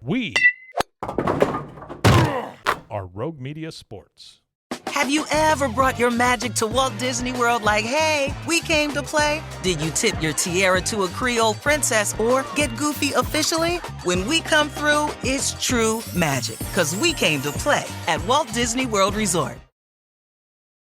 We are Rogue Media Sports. Have you ever brought your magic to Walt Disney World like, hey, we came to play? Did you tip your tiara to a Creole princess or get goofy officially? When we come through, it's true magic, because we came to play at Walt Disney World Resort.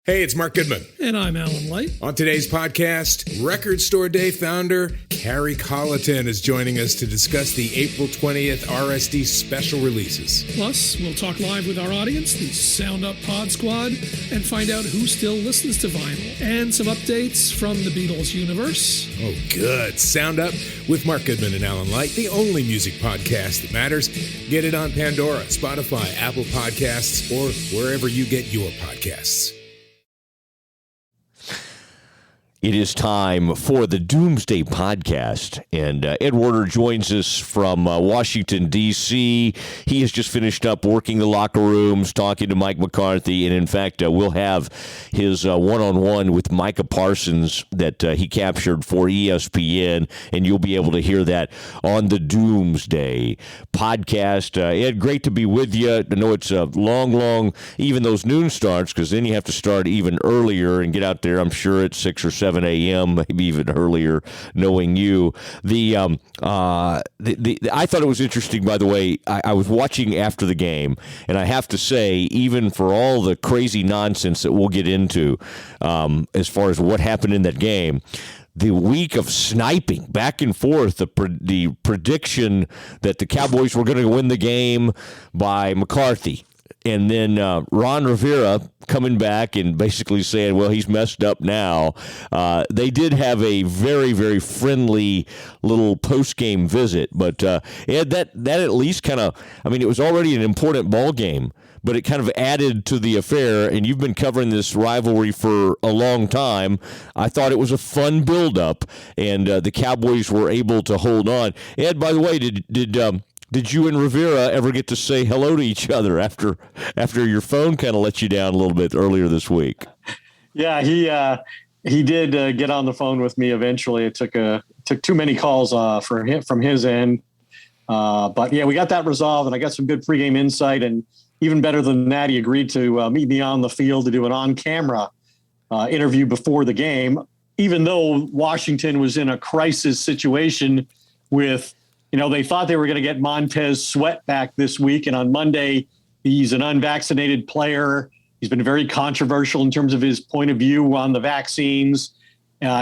Hey, it's Mark Goodman. And I'm Alan Light. On today's podcast, Record Store Day founder Carrie Colleton is joining us to discuss the April 20th RSD special releases. Plus, we'll talk live with our audience, the Sound Up Pod Squad, and find out who still listens to vinyl. And some updates from the Beatles universe. Oh, good. Sound Up with Mark Goodman and Alan Light, the only music podcast that matters. Get it on Pandora, Spotify, Apple Podcasts, or wherever you get your podcasts. It is time for the Doomsday podcast, and Ed Werder joins us from Washington, D.C. He has just finished up working the locker rooms, talking to Mike McCarthy, and in fact, we'll have his one-on-one with Micah Parsons that he captured for ESPN, and you'll be able to hear that on the Doomsday podcast. Ed, great to be with you. I know it's a long, even those noon starts, because then you have to start even earlier and get out there, I'm sure, at 6 or 7 a.m., maybe even earlier, knowing you. I thought it was interesting, by the way. I was watching after the game, and I have to say, even for all the crazy nonsense that we'll get into as far as what happened in that game, the week of sniping back and forth, the prediction that the Cowboys were going to win the game by McCarthy, and then Ron Rivera coming back and basically saying, well, he's messed up now. They did have a very, very friendly little post-game visit. But Ed, that at least kind of, I mean, it was already an important ball game, but it kind of added to the affair. And you've been covering this rivalry for a long time. I thought it was a fun build-up, and the Cowboys were able to hold on. Ed, by the way, did you and Rivera ever get to say hello to each other after your phone kind of let you down a little bit earlier this week? Yeah, he did get on the phone with me eventually. It took too many calls from his end, but yeah, we got that resolved, and I got some good pregame insight. And even better than that, he agreed to meet me on the field to do an on-camera interview before the game, even though Washington was in a crisis situation with. They thought they were going to get Montez Sweat back this week. And on Monday, he's an unvaccinated player. He's been very controversial in terms of his point of view on the vaccines.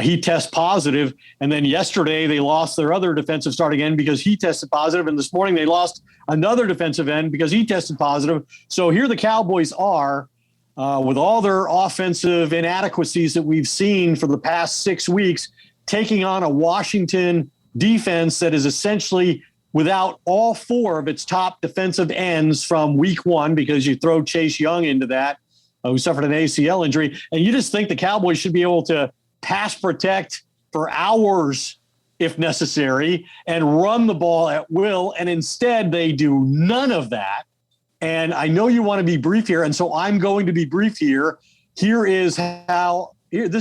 He tests positive. And then yesterday, they lost their other defensive starting end because he tested positive. And this morning, they lost another defensive end because he tested positive. So here the Cowboys are with all their offensive inadequacies that we've seen for the past 6 weeks, taking on a Washington defense that is essentially without all four of its top defensive ends from week one, because you throw Chase Young into that, who suffered an ACL injury. And you just think the Cowboys should be able to pass protect for hours if necessary and run the ball at will. And instead they do none of that. And I know you want to be brief here. And so I'm going to be brief here. This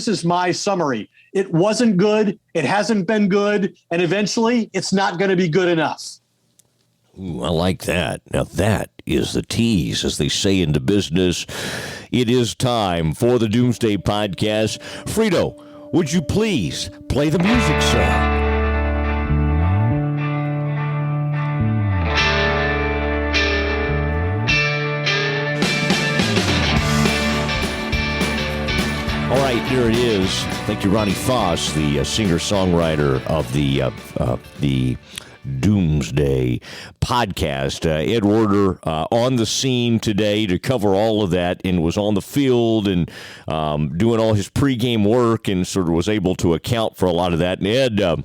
is my summary. It wasn't good. It hasn't been good. And eventually, it's not going to be good enough. Ooh, I like that. Now, that is the tease, as they say in the business. It is time for the Doomsday Podcast. Frito, would you please play the music, sir? All right, here it is. Thank you, Ronnie Foss, the singer-songwriter of the Doomsday podcast. Ed Werder on the scene today to cover all of that, and was on the field and doing all his pregame work, and sort of was able to account for a lot of that. And Ed,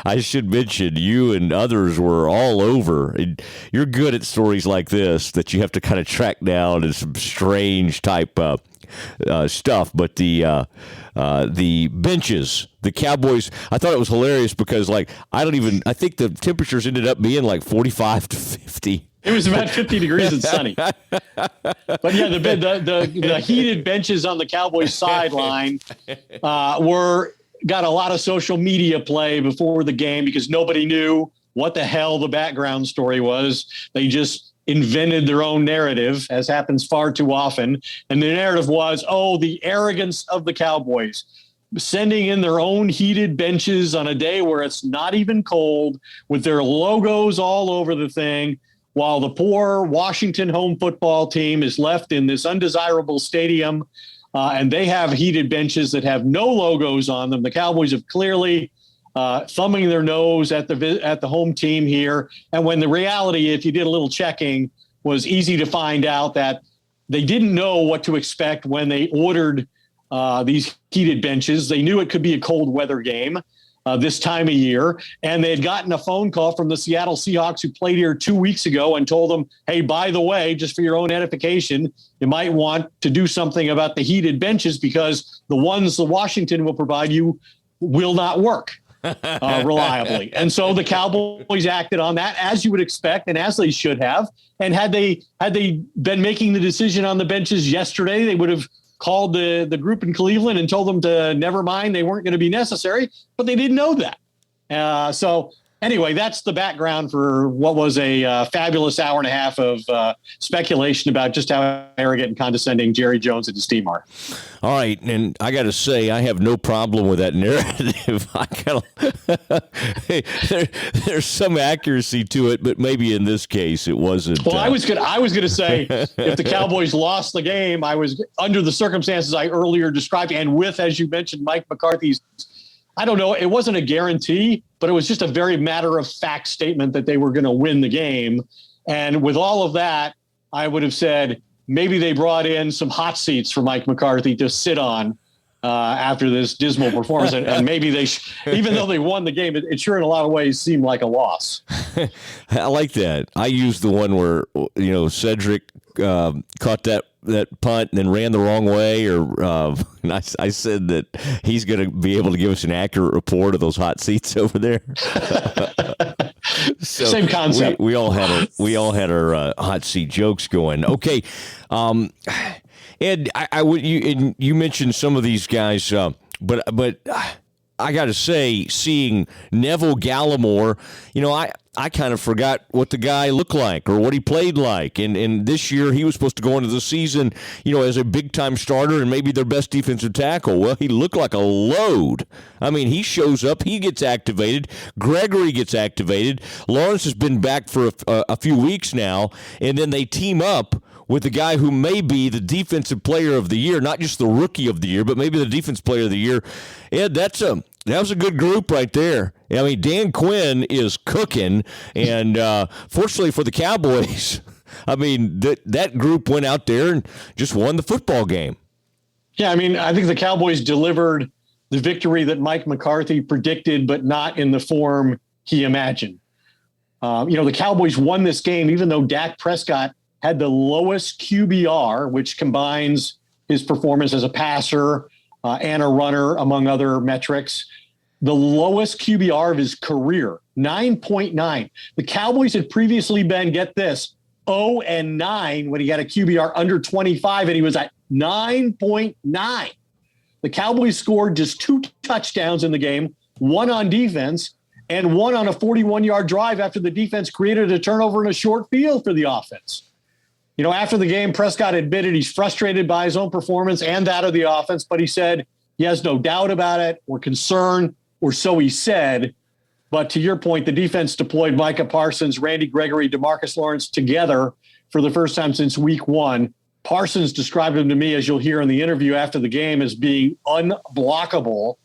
I should mention, you and others were all over. You're good at stories like this that you have to kind of track down and some strange type stuff, but the benches, the Cowboys, I thought it was hilarious because, I think the temperatures ended up being like 45 to 50. It was about 50 degrees and sunny. But yeah, the heated benches on the Cowboys sideline got a lot of social media play before the game because nobody knew what the hell the background story was. They just invented their own narrative, as happens far too often. And the narrative was, the arrogance of the Cowboys, sending in their own heated benches on a day where it's not even cold, with their logos all over the thing, while the poor Washington home football team is left in this undesirable stadium, and they have heated benches that have no logos on them. The Cowboys have clearly thumbing their nose at the home team here. And when the reality, if you did a little checking, was easy to find out that they didn't know what to expect when they ordered these heated benches. They knew it could be a cold weather game this time of year. And they had gotten a phone call from the Seattle Seahawks, who played here 2 weeks ago, and told them, hey, by the way, just for your own edification, you might want to do something about the heated benches, because the ones the Washington will provide you will not work reliably. And so the Cowboys acted on that, as you would expect, and as they should have. And had they been making the decision on the benches yesterday, they would have called the group in Cleveland and told them to never mind, they weren't going to be necessary, but they didn't know that. So anyway, that's the background for what was a fabulous hour and a half of speculation about just how arrogant and condescending Jerry Jones and his team are. All right, and I got to say, I have no problem with that narrative. There's some accuracy to it, but maybe in this case it wasn't. Well, I was gonna say, if the Cowboys lost the game, I was under the circumstances I earlier described, and with, as you mentioned, Mike McCarthy's, I don't know, it wasn't a guarantee, but it was just a very matter-of-fact statement that they were going to win the game. And with all of that, I would have said maybe they brought in some hot seats for Mike McCarthy to sit on after this dismal performance. And maybe they, even though they won the game, it sure in a lot of ways seemed like a loss. I like that. I used the one where, Cedric caught that punt and then ran the wrong way, and I said that he's going to be able to give us an accurate report of those hot seats over there. So same concept. We all had our hot seat jokes going. Okay, Ed, you mentioned some of these guys, but I got to say, seeing Neville Gallimore, I kind of forgot what the guy looked like or what he played like. And this year he was supposed to go into the season, as a big-time starter and maybe their best defensive tackle. Well, he looked like a load. I mean, he shows up, he gets activated, Gregory gets activated, Lawrence has been back for a few weeks now, and then they team up with the guy who may be the defensive player of the year, not just the rookie of the year, but maybe the defense player of the year. Ed, that was a good group right there. I mean, Dan Quinn is cooking, and fortunately for the Cowboys, I mean, that group went out there and just won the football game. Yeah, I mean, I think the Cowboys delivered the victory that Mike McCarthy predicted, but not in the form he imagined. The Cowboys won this game, even though Dak Prescott had the lowest QBR, which combines his performance as a passer and a runner, among other metrics. The lowest QBR of his career, 9.9. The Cowboys had previously been, get this, 0-9 when he had a QBR under 25, and he was at 9.9. The Cowboys scored just 2 touchdowns in the game, one on defense and one on a 41-yard drive after the defense created a turnover in a short field for the offense. After the game, Prescott admitted he's frustrated by his own performance and that of the offense, but he said he has no doubt about it or concern, or so he said. But to your point, the defense deployed Micah Parsons, Randy Gregory, DeMarcus Lawrence together for the first time since week 1. Parsons described him to me, as you'll hear in the interview after the game, as being unblockable.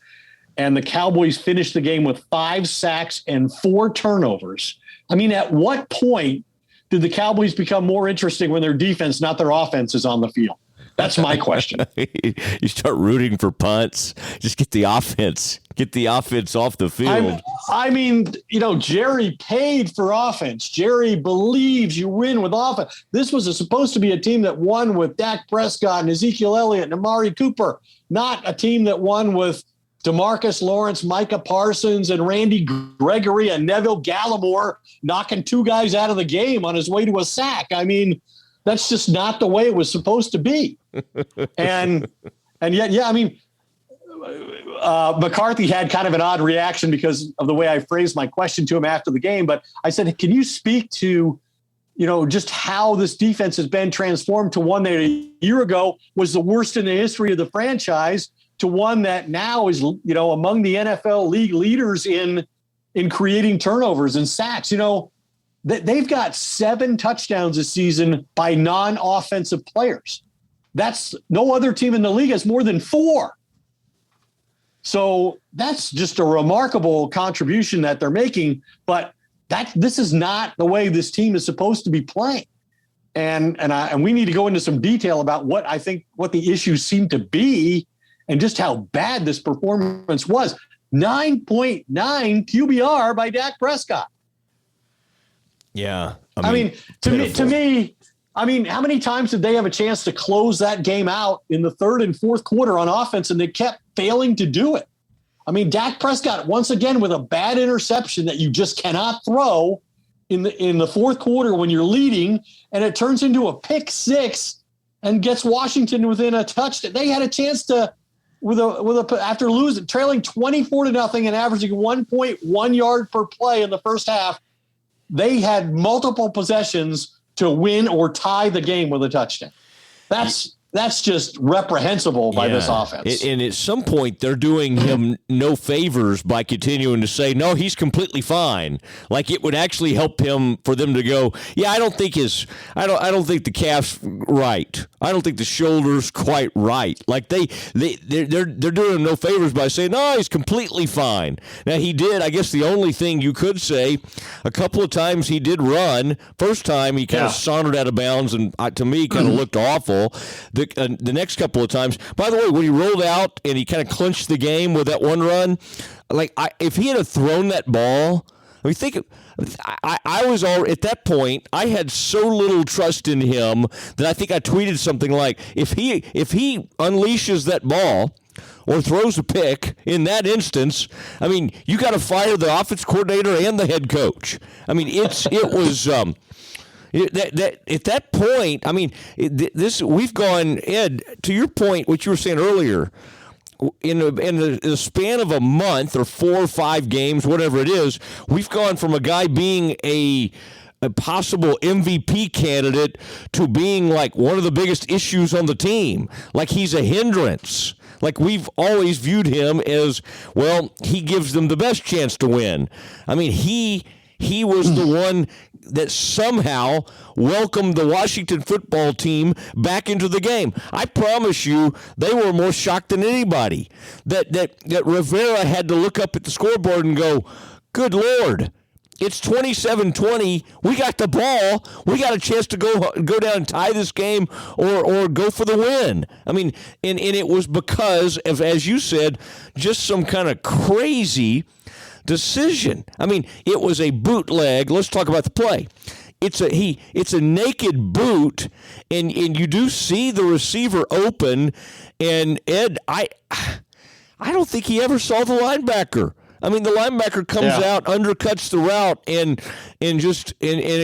And the Cowboys finished the game with 5 sacks and 4 turnovers. I mean, at what point did the Cowboys become more interesting when their defense, not their offense, is on the field? That's my question. You start rooting for punts. Just get the offense. Get the offense off the field. I mean, Jerry paid for offense. Jerry believes you win with offense. This was supposed to be a team that won with Dak Prescott and Ezekiel Elliott and Amari Cooper, not a team that won with DeMarcus Lawrence, Micah Parsons, and Randy Gregory and Neville Gallimore knocking 2 guys out of the game on his way to a sack. I mean, that's just not the way it was supposed to be. And yet, yeah, I mean, McCarthy had kind of an odd reaction because of the way I phrased my question to him after the game. But I said, can you speak to, just how this defense has been transformed to one that a year ago was the worst in the history of the franchise to one that now is, among the NFL league leaders in creating turnovers and sacks. They've got 7 touchdowns this season by non-offensive players. That's no other team in the league has more than 4. So that's just a remarkable contribution that they're making, but this is not the way this team is supposed to be playing. And we need to go into some detail about what the issues seem to be and just how bad this performance was. 9.9 QBR by Dak Prescott. Yeah. To me, how many times did they have a chance to close that game out in the third and fourth quarter on offense, and they kept failing to do it? Dak Prescott, once again, with a bad interception that you just cannot throw in the fourth quarter when you're leading, and it turns into a pick 6 and gets Washington within a touchdown. They had a chance to, after trailing 24-0 and averaging 1.1 yard per play in the first half, they had multiple possessions to win or tie the game with a touchdown. That's just reprehensible by this offense. And at some point, they're doing him no favors by continuing to say, no, he's completely fine. Like it would actually help him for them to go, yeah, I don't think the calf's right. I don't think the shoulder's quite right. Like they're doing him no favors by saying, no, he's completely fine. Now he did, I guess the only thing you could say, a couple of times he did run. First time he kind of sauntered out of bounds and to me kind of looked awful. The next couple of times, by the way, when he rolled out and he kind of clinched the game with that one run, if he had thrown that ball, I was all at that point. I had so little trust in him that I think I tweeted something like, if he unleashes that ball or throws a pick in that instance, you got to fire the offense coordinator and the head coach. It was. At that point, we've gone, Ed, to your point, what you were saying earlier, in the span of a month or 4 or 5 games, whatever it is, we've gone from a guy being a possible MVP candidate to being like one of the biggest issues on the team. Like he's a hindrance. Like we've always viewed him as, well, he gives them the best chance to win. He was the one that somehow welcomed the Washington football team back into the game. I promise you, they were more shocked than anybody that Rivera had to look up at the scoreboard and go, good Lord, it's 27-20. We got the ball. We got a chance to go down and tie this game or go for the win. And it was because of, as you said, just some kind of crazy decision. It was a bootleg. Let's talk about the play. It's a naked boot, and you do see the receiver open. And Ed, I don't think he ever saw the linebacker. The linebacker comes out, undercuts the route, and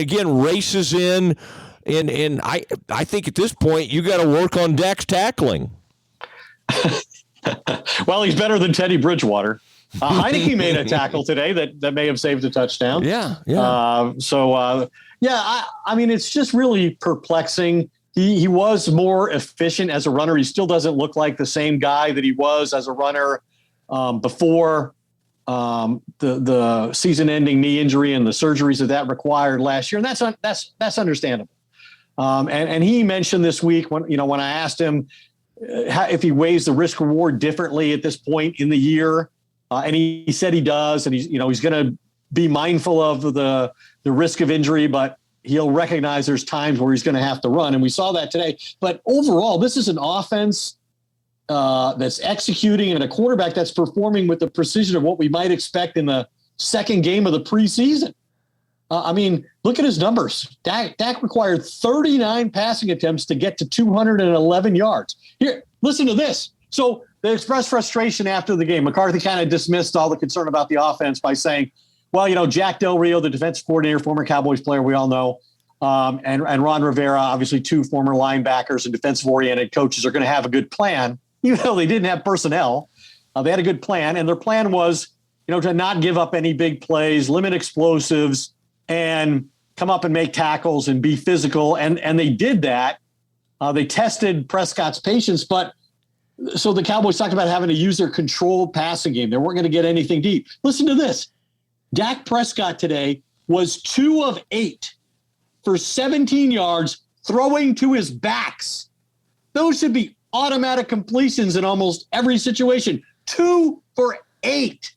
again races in. And I think at this point you got to work on Dak's tackling. Well, he's better than Teddy Bridgewater. Heineke made a tackle today that may have saved a touchdown. Yeah. It's just really perplexing. He was more efficient as a runner. He still doesn't look like the same guy that he was as a runner before the season-ending knee injury and the surgeries that required last year, and that's understandable. And he mentioned this week when I asked him if he weighs the risk reward differently at this point in the year. And he said he does, and he's going to be mindful of the risk of injury, but he'll recognize there's times where he's going to have to run, and we saw that today. But overall, this is an offense that's executing and a quarterback that's performing with the precision of what we might expect in the second game of the preseason. Look at his numbers. Dak required 39 passing attempts to get to 211 yards. Here, listen to this. So they expressed frustration after the game. McCarthy kind of dismissed all the concern about the offense by saying, well, Jack Del Rio, the defensive coordinator, former Cowboys player, we all know, and Ron Rivera, obviously 2 former linebackers and defensive-oriented coaches, are going to have a good plan, even though they didn't have personnel. They had a good plan, and their plan was, to not give up any big plays, limit explosives, and come up and make tackles and be physical. And they did that. They tested Prescott's patience, but so the Cowboys talked about having to use their controlled passing game. They weren't going to get anything deep. Listen to this. Dak Prescott today was 2 of 8 for 17 yards throwing to his backs. Those should be automatic completions in almost every situation. 2 for 8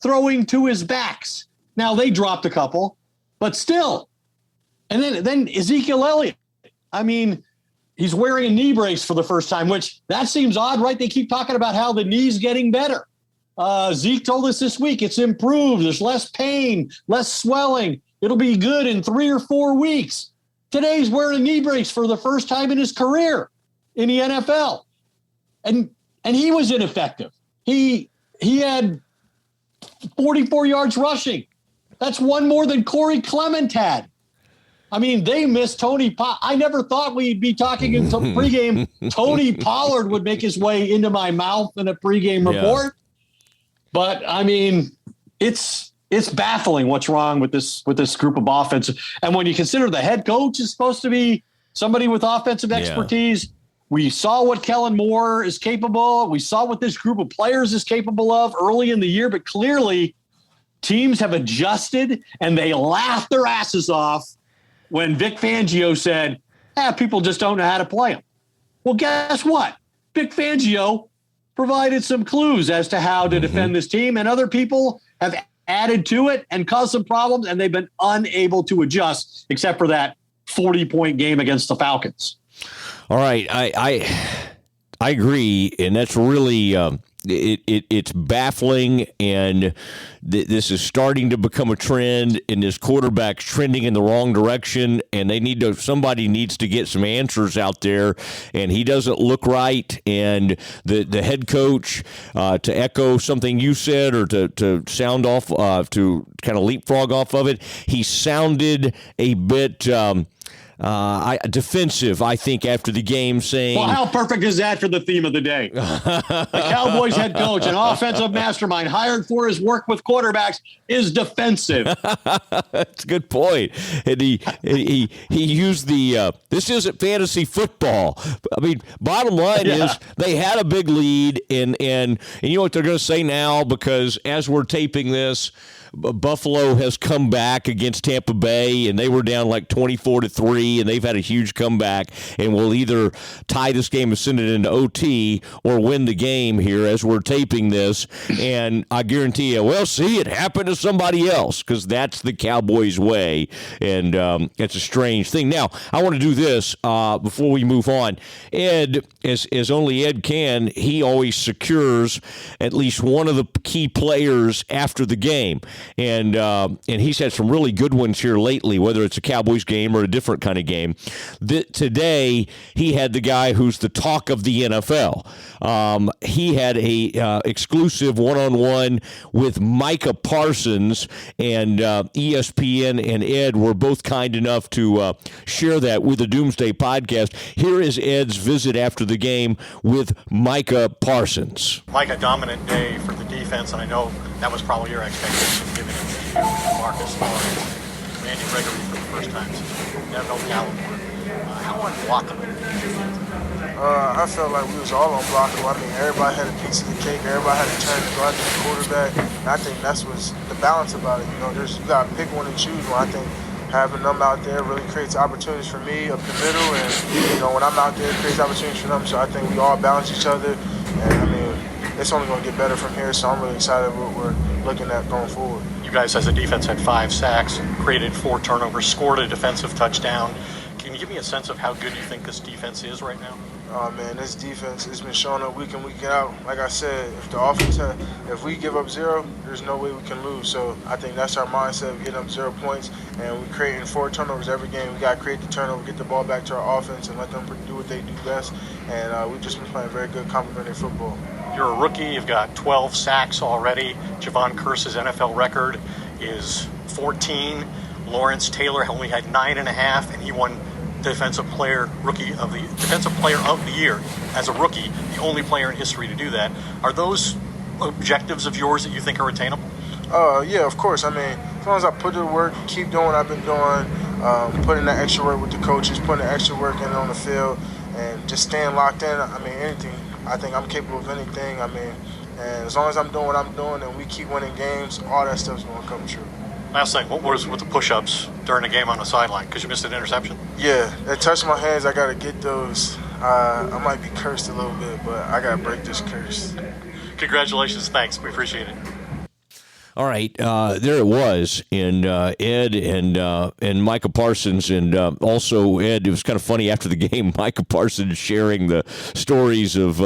throwing to his backs. Now they dropped a couple, but still. And then Ezekiel Elliott. I mean, he's wearing a knee brace for the first time, which that seems odd, right? They keep talking about how the knee's getting better. Zeke told us this week it's improved. There's less pain, less swelling. It'll be good in 3 or 4 weeks. Today he's wearing a knee brace for the first time in his career in the NFL. And he was ineffective. He had 44 yards rushing. That's one more than Corey Clement had. I mean, they missed Tony. I never thought we'd be talking in some pregame. Tony Pollard would make his way into my mouth in a pregame report. But I mean, it's baffling what's wrong with this group of offense. And when you consider the head coach is supposed to be somebody with offensive expertise, we saw what Kellen Moore is capable. We saw what this group of players is capable of early in the year. But clearly, teams have adjusted and they laughed their asses off when Vic Fangio said, people just don't know how to play them. Well, guess what? Vic Fangio provided some clues as to how to defend this team, and other people have added to it and caused some problems, and they've been unable to adjust, except for that 40-point game against the Falcons. All right, I agree, and that's really it's baffling, and this is starting to become a trend, and this quarterback's trending in the wrong direction, and somebody needs to get some answers out there, and he doesn't look right, and the head coach, to echo something you said, or to sound off, to kind of leapfrog off of it, he sounded a bit defensive, I think, after the game, saying... Well, how perfect is that for the theme of the day? The Cowboys head coach, an offensive mastermind hired for his work with quarterbacks, is defensive. That's a good point. And he used the this isn't fantasy football. I mean, bottom line is they had a big lead, and you know what they're going to say now, because as we're taping this, Buffalo has come back against Tampa Bay, and they were down like 24-3, and they've had a huge comeback, and will either tie this game and send it into OT or win the game here as we're taping this. And I guarantee you, well, see, it happened to somebody else, because that's the Cowboys' way, and it's a strange thing. Now, I want to do this before we move on. Ed, as only Ed can, he always secures at least one of the key players after the game. And he's had some really good ones here lately, whether it's a Cowboys game or a different kind of game. Today, he had the guy who's the talk of the NFL. He had a exclusive one-on-one with Micah Parsons, and ESPN and Ed were both kind enough to share that with the Doomsday podcast. Here is Ed's visit after the game with Micah Parsons. Like a dominant day for the defense, and I know that was probably your expectation, given Marcus Lawrence, Randy Gregory for the first time since Neville Gallimore. How unblockable? I felt like we was all unblockable. I mean, everybody had a piece of the cake. Everybody had a turn to go after the quarterback. And I think that's what's the balance about it. You got to pick one and choose one. I think having them out there really creates opportunities for me up the middle. And, when I'm out there, it creates opportunities for them. So I think we all balance each other. And, I mean, it's only going to get better from here. So I'm really excited what we're looking at going forward. You guys, as a defense, had 5 sacks, created 4 turnovers, scored a defensive touchdown. Can you give me a sense of how good you think this defense is right now? Oh, man, this defense has been showing up week in, week out. Like I said, if we give up 0, there's no way we can lose. So I think that's our mindset, getting up 0 points, and we're creating 4 turnovers every game. We got to create the turnover, get the ball back to our offense, and let them do what they do best. And we've just been playing very good complementary football. You're a rookie. You've got 12 sacks already. Javon Curse's NFL record is 14. Lawrence Taylor only had 9.5, and he won Defensive Player of the Year as a rookie, the only player in history to do that. Are those objectives of yours that you think are attainable? Yeah, of course. I mean, as long as I put the work, keep doing what I've been doing, putting that extra work with the coaches, putting the extra work in on the field, and just staying locked in. I mean, anything. I think I'm capable of anything. I mean, and as long as I'm doing what I'm doing and we keep winning games, all that stuff's going to come true. Last thing, what was with the push-ups during the game on the sideline? Because you missed an interception? Yeah, that touched my hands. I got to get those. I might be cursed a little bit, but I got to break this curse. Congratulations. Thanks. We appreciate it. All right, there it was, and Ed and Micah Parsons, and also Ed. It was kind of funny after the game. Micah Parsons sharing the stories of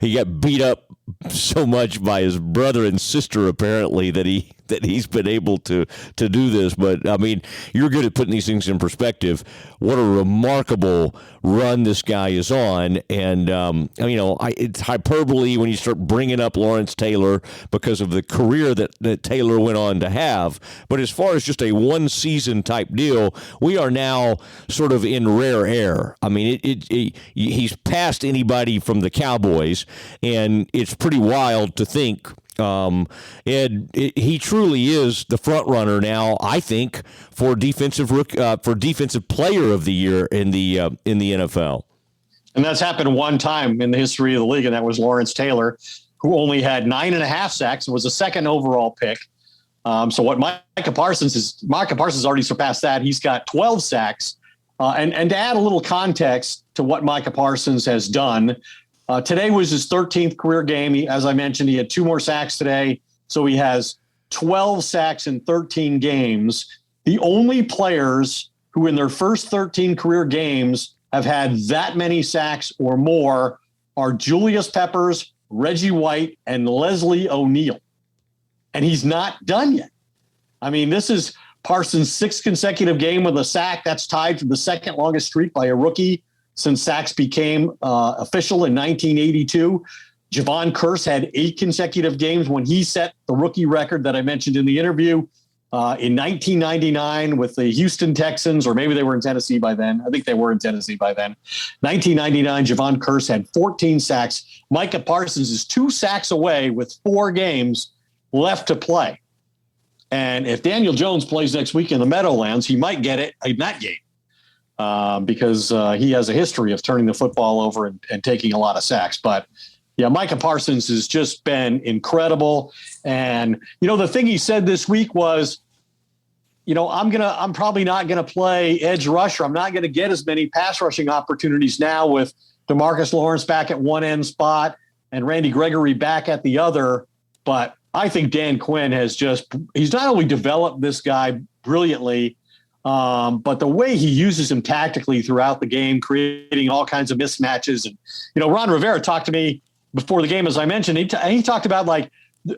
he got beat up so much by his brother and sister apparently that he's been able to do this. But I mean, you're good at putting these things in perspective. What a remarkable run this guy is on, and it's hyperbole when you start bringing up Lawrence Taylor because of the career that Taylor went on to have. But as far as just a one season type deal, we are now sort of in rare air. I mean, he's past anybody from the Cowboys, and it's pretty wild to think. Ed, he truly is the front runner now, I think, for defensive player of the year in the NFL. And that's happened one time in the history of the league, and that was Lawrence Taylor, who only had 9.5 sacks and was a second overall pick. So what Micah Parsons already surpassed that. He's got 12 sacks. And to add a little context to what Micah Parsons has done, today was his 13th career game. As I mentioned, he had 2 more sacks today. So he has 12 sacks in 13 games. The only players who in their first 13 career games have had that many sacks or more are Julius Peppers, Reggie White, and Leslie O'Neal. And he's not done yet. I mean, this is Parsons' 6th consecutive game with a sack. That's tied for the second longest streak by a rookie since sacks became official in 1982. Javon Curse had 8 consecutive games when he set the rookie record that I mentioned in the interview in 1999 with the Houston Texans, or maybe they were in Tennessee by then. I think they were in Tennessee by then. 1999, Javon Curse had 14 sacks. Micah Parsons is 2 sacks away with 4 games left to play. And if Daniel Jones plays next week in the Meadowlands, he might get it in that game. Because he has a history of turning the football over and taking a lot of sacks. But, yeah, Micah Parsons has just been incredible. And, the thing he said this week was, I'm probably not going to play edge rusher. I'm not going to get as many pass rushing opportunities now with DeMarcus Lawrence back at one end spot and Randy Gregory back at the other. But I think Dan Quinn he's not only developed this guy brilliantly, but the way he uses him tactically throughout the game, creating all kinds of mismatches. And, Ron Rivera talked to me before the game, as I mentioned, he talked about like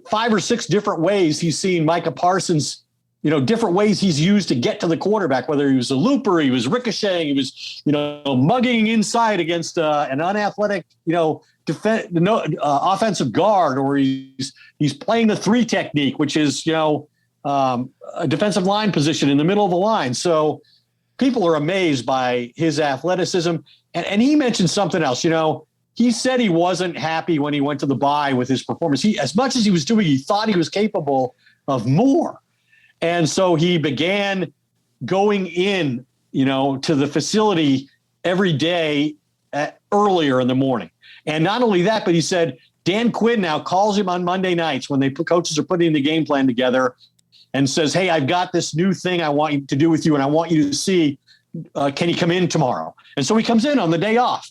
5 or 6 different ways he's seen Micah Parsons, different ways he's used to get to the quarterback, whether he was a looper, he was ricocheting, he was, mugging inside against an unathletic, offensive guard, or he's playing the 3 technique, which is, a defensive line position in the middle of the line. So people are amazed by his athleticism. And he mentioned something else. He said he wasn't happy when he went to the bye with his performance. As much as he was doing, he thought he was capable of more. And so he began going in, to the facility every day earlier in the morning. And not only that, but he said Dan Quinn now calls him on Monday nights when coaches are putting the game plan together and says, hey, I've got this new thing I want you to do with you, and I want you to see, can you come in tomorrow? And so he comes in on the day off.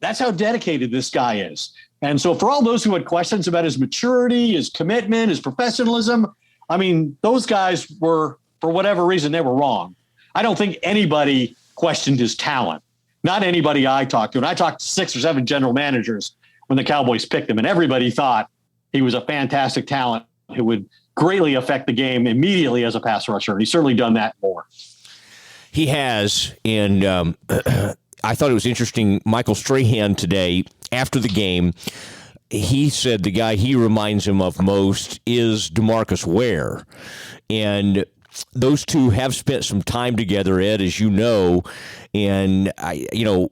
That's how dedicated this guy is. And so for all those who had questions about his maturity, his commitment, his professionalism, I mean, those guys were, for whatever reason, they were wrong. I don't think anybody questioned his talent. Not anybody I talked to. And I talked to 6 or 7 general managers when the Cowboys picked him, and everybody thought he was a fantastic talent who would greatly affect the game immediately as a pass rusher. And he's certainly done that more. He has. And I thought it was interesting. Michael Strahan today, after the game, he said the guy he reminds him of most is DeMarcus Ware. And those two have spent some time together, Ed, as you know, and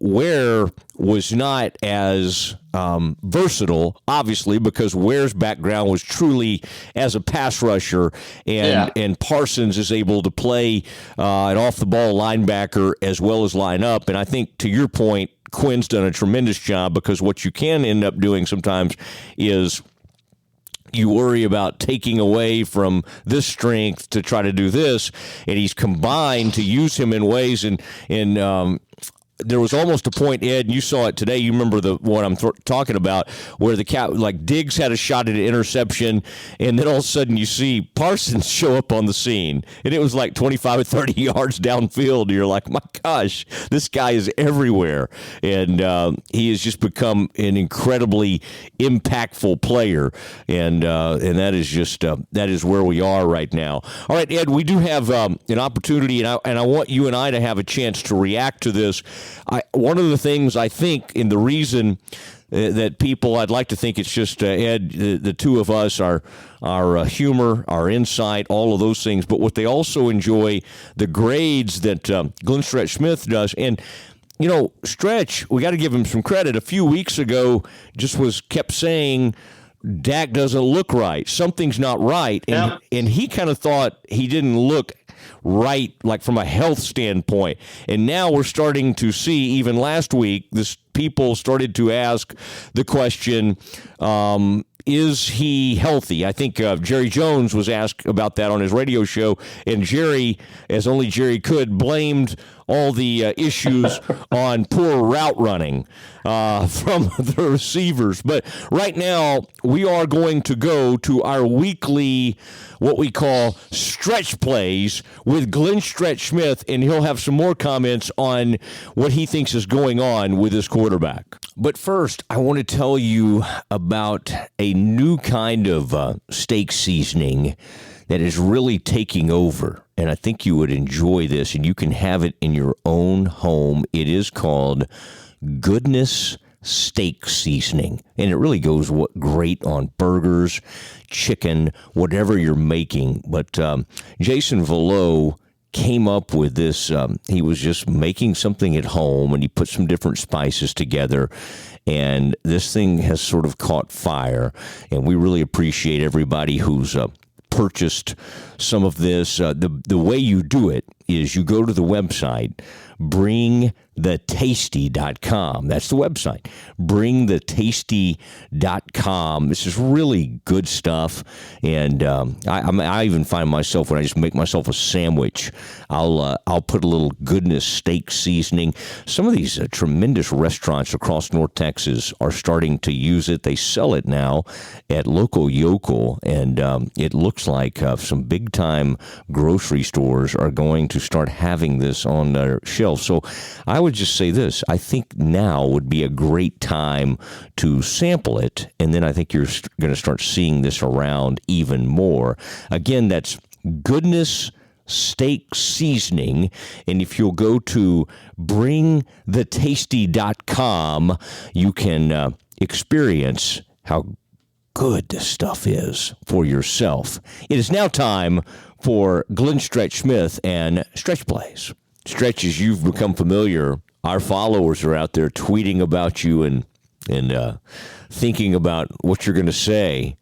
Ware was not as versatile, obviously, because Ware's background was truly as a pass rusher, and Parsons is able to play an off-the-ball linebacker as well as line up. And I think, to your point, Quinn's done a tremendous job, because what you can end up doing sometimes is you worry about taking away from this strength to try to do this, and he's combined to use him in ways, and there was almost a point, Ed, and you saw it today. You remember the one I'm talking about, where Diggs had a shot at an interception, and then all of a sudden you see Parsons show up on the scene, and it was like 25 or 30 yards downfield. And you're like, my gosh, this guy is everywhere, and he has just become an incredibly impactful player, and that is just that is where we are right now. All right, Ed, we do have an opportunity, and I want you and I to have a chance to react to this. One of the things I think, and the reason that people, I'd like to think it's just, Ed, the two of us, our humor, our insight, all of those things, but what they also enjoy, the grades that Glenn Stretch Smith does. And, Stretch, we got to give him some credit. A few weeks ago, kept saying, Dak doesn't look right. Something's not right. And he kind of thought he didn't look right, like from a health standpoint. And now we're starting to see, even last week, people started to ask the question, is he healthy? I think Jerry Jones was asked about that on his radio show, and Jerry, as only Jerry could, blamed all the issues on poor route running from the receivers. But right now, we are going to go to our weekly, what we call stretch plays with Glenn Stretch Smith, and he'll have some more comments on what he thinks is going on with his quarterback. But first, I want to tell you about a new kind of steak seasoning that is really taking over, and I think you would enjoy this, and you can have it in your own home. It is called Goodness Steak Seasoning, and it really goes great on burgers, chicken, whatever you're making. But Jason Velo came up with this. He was just making something at home, and he put some different spices together, and this thing has sort of caught fire, and we really appreciate everybody who's purchased some of this. The way you do it is you go to the website, bringthetasty.com. That's the website, bringthetasty.com. This is really good stuff, and I even find myself, when I just make myself a sandwich, I'll put a little Goodness steak seasoning. Some of these tremendous restaurants across North Texas are starting to use it. They sell it now at Local Yokel, and it looks like some big-time grocery stores are going to start having this on their shelves. So I would just say this. I think now would be a great time to sample it, and then I think you're going to start seeing this around even more. Again, that's Goodness Steak Seasoning, and if you'll go to bringthetasty.com, you can experience how good this stuff is for yourself. It is now time for Glenn Stretch Smith and Stretch Plays. Stretch, as you've become familiar, our followers are out there tweeting about you and thinking about what you're going to say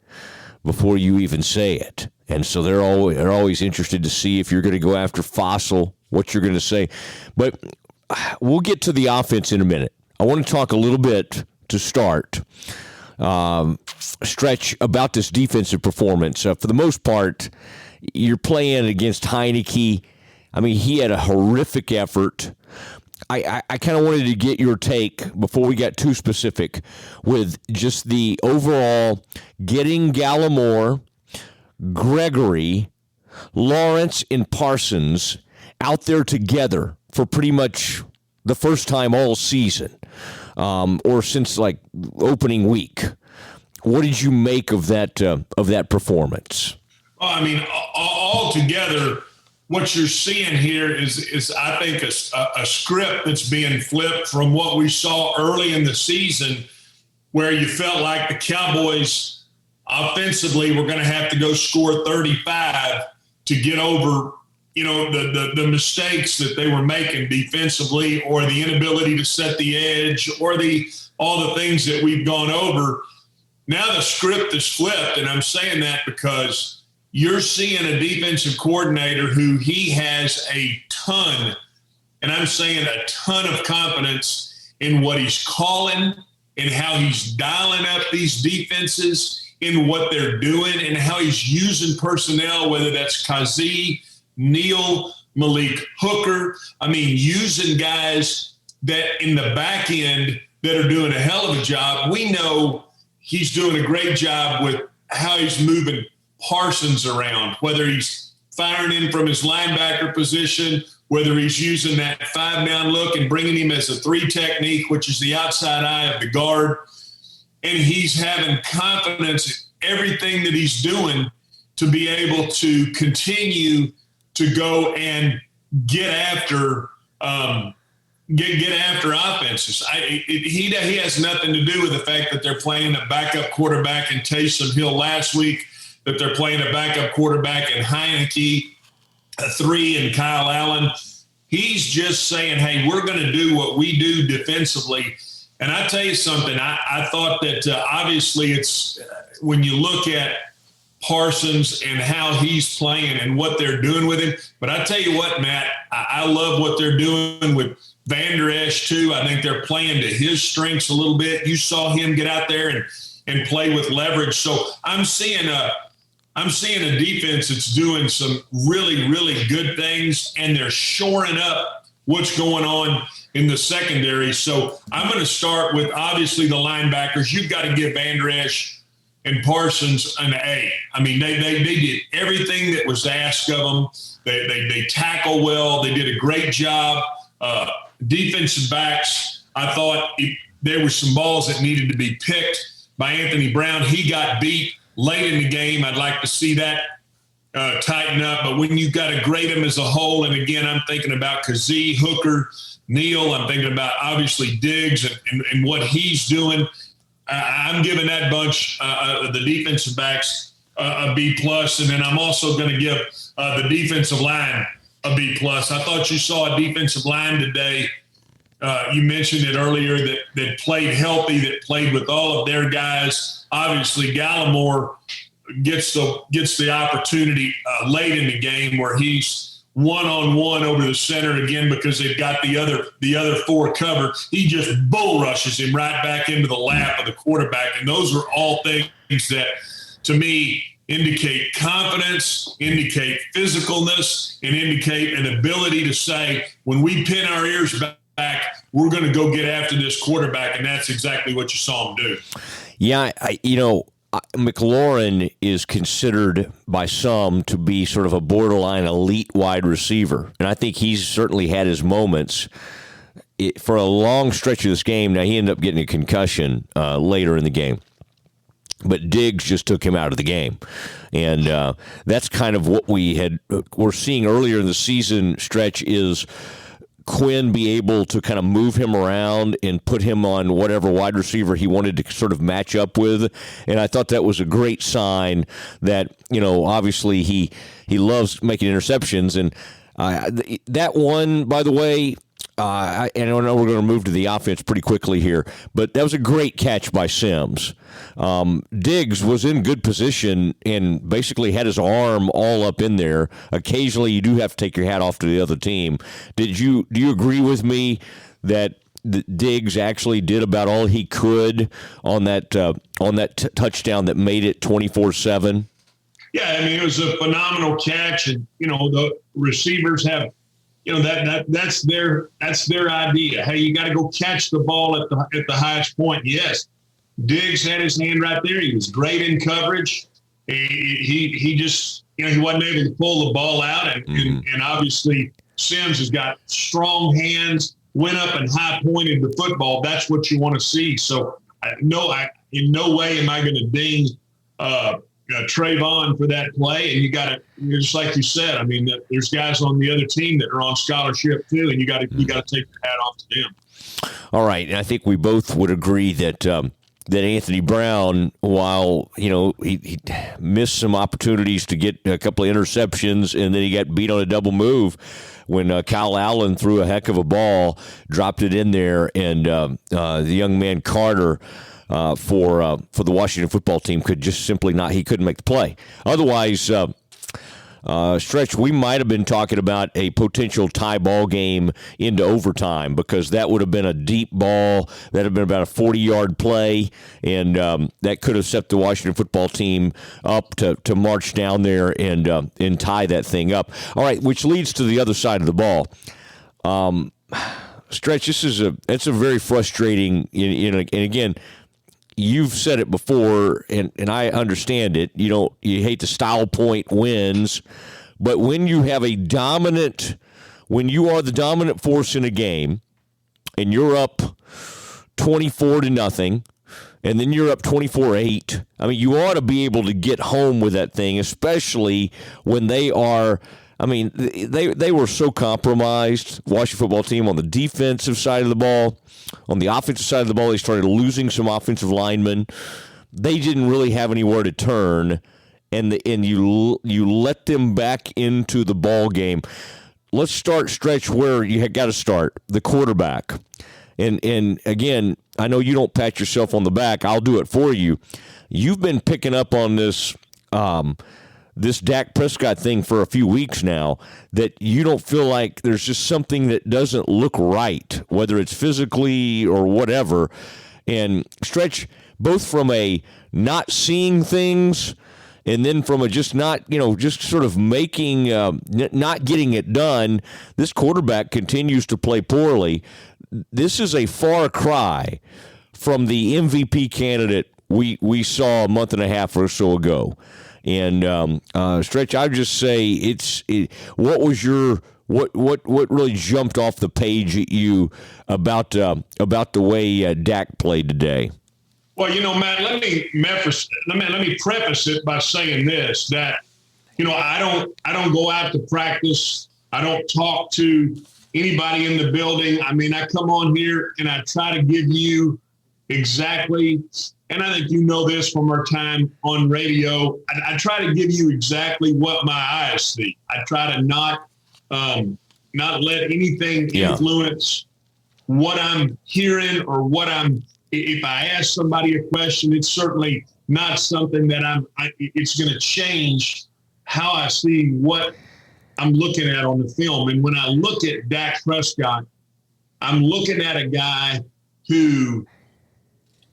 before you even say it. And so they're always interested to see if you're going to go after Fossil, what you're going to say. But we'll get to the offense in a minute. I want to talk a little bit to start, Stretch, about this defensive performance. For the most part, you're playing against Heineke. I mean, he had a horrific effort. I kind of wanted to get your take before we got too specific with just the overall getting Gallimore, Gregory, Lawrence, and Parsons out there together for pretty much the first time all season, or since like opening week. What did you make of that performance? Well, I mean, all together, what you're seeing here is I think a script that's being flipped from what we saw early in the season, where you felt like the Cowboys offensively were going to have to go score 35 to get over the mistakes that they were making defensively, or the inability to set the edge, or all the things that we've gone over. Now the script is flipped, and I'm saying that because you're seeing a defensive coordinator who he has a ton, and I'm saying a ton of confidence in what he's calling and how he's dialing up these defenses, in what they're doing and how he's using personnel, whether that's Kazee, Neal, Malik Hooker. I mean, using guys that in the back end that are doing a hell of a job. We know he's doing a great job with how he's moving Parsons around, whether he's firing in from his linebacker position, whether he's using that 5-down look and bringing him as a 3 technique, which is the outside eye of the guard. And he's having confidence in everything that he's doing to be able to continue to go and get after offenses. He has nothing to do with the fact that they're playing a backup quarterback in Taysom Hill last week, that they're playing a backup quarterback in Heineke, a 3 in Kyle Allen. He's just saying, hey, we're going to do what we do defensively. And I tell you something, I thought that obviously it's when you look at Parsons and how he's playing and what they're doing with him. But I tell you what, Matt, I love what they're doing with Van Der Esch too. I think they're playing to his strengths a little bit. You saw him get out there and play with leverage. So I'm seeing a defense that's doing some really, really good things, and they're shoring up what's going on in the secondary. So I'm going to start with obviously the linebackers. You've got to give Van Der Esch and Parsons an A. I mean, they did everything that was asked of them. They tackle well. They did a great job. Defensive backs, I thought there were some balls that needed to be picked by Anthony Brown. He got beat late in the game. I'd like to see that tighten up. But when you've got to grade them as a whole, and again, I'm thinking about Kazee, Hooker, Neal. I'm thinking about obviously Diggs and what he's doing. I'm giving that bunch, the defensive backs, a B+, and then I'm also going to give the defensive line a B+. I thought you saw a defensive line today. You mentioned it earlier that played healthy, that played with all of their guys. Obviously, Gallimore gets the opportunity late in the game where he's one-on-one over the center again because they've got the other 4 covered. He just bull rushes him right back into the lap of the quarterback. And those are all things that, to me, indicate confidence, indicate physicalness, and indicate an ability to say, when we pin our ears back, we're going to go get after this quarterback. And that's exactly what you saw him do. Yeah, McLaurin is considered by some to be sort of a borderline elite wide receiver, and I think he's certainly had his moments for a long stretch of this game. Now, he ended up getting a concussion later in the game, but Diggs just took him out of the game, and that's kind of what we're seeing earlier in the season stretch is Quinn be able to kind of move him around and put him on whatever wide receiver he wanted to sort of match up with. And I thought that was a great sign that, obviously he loves making interceptions. And that one, by the way, I know we're going to move to the offense pretty quickly here, but that was a great catch by Sims. Diggs was in good position and basically had his arm all up in there. Occasionally, you do have to take your hat off to the other team. Do you agree with me that Diggs actually did about all he could on that touchdown that made it 24-7? Yeah, I mean, it was a phenomenal catch, and the receivers have. That's their idea. Hey, you got to go catch the ball at the highest point. Yes, Diggs had his hand right there. He was great in coverage. He just he wasn't able to pull the ball out, and obviously Sims has got strong hands. Went up and high pointed the football. That's what you want to see. So in no way am I going to ding Trayvon for that play, and you got to, just like you said, I mean, there's guys on the other team that are on scholarship too, and you got to take your hat off to them. All right, and I think we both would agree that that Anthony Brown, while, he missed some opportunities to get a couple of interceptions, and then he got beat on a double move when Kyle Allen threw a heck of a ball, dropped it in there, and the young man Carter for the Washington football team could just simply not. He couldn't make the play. Otherwise, Stretch, we might have been talking about a potential tie ball game into overtime, because that would have been a deep ball. That would have been about a 40-yard play, and that could have set the Washington football team up to march down there and tie that thing up. All right, which leads to the other side of the ball. Stretch, it's a very frustrating, and again, you've said it before, and I understand it. You hate the style point wins, but when you have when you are the dominant force in a game, and you're up 24-0, and then you're up 24-8. I mean, you ought to be able to get home with that thing, especially when they are. I mean, they were so compromised, Washington football team, on the defensive side of the ball. On the offensive side of the ball, they started losing some offensive linemen. They didn't really have anywhere to turn, and you let them back into the ball game. Let's start, Stretch, where you got to start, the quarterback. And again, I know you don't pat yourself on the back. I'll do it for you. You've been picking up on this this Dak Prescott thing for a few weeks now, that you don't feel like there's just something that doesn't look right, whether it's physically or whatever. And Stretch, both from a not seeing things and then from a just not, just sort of making, not getting it done, this quarterback continues to play poorly. This is a far cry from the MVP candidate we saw a month and a half or so ago. And Stretch, I would just say what really jumped off the page at you about the way Dak played today? Well, Matt, let me preface it by saying this, that I don't go out to practice. I don't talk to anybody in the building. I mean, I come on here and I try to give you exactly. And I think this from our time on radio. I try to give you exactly what my eyes see. I try to not let anything influence what I'm hearing or if I ask somebody a question, it's certainly not something that it's going to change how I see what I'm looking at on the film. And when I look at Dak Prescott, I'm looking at a guy who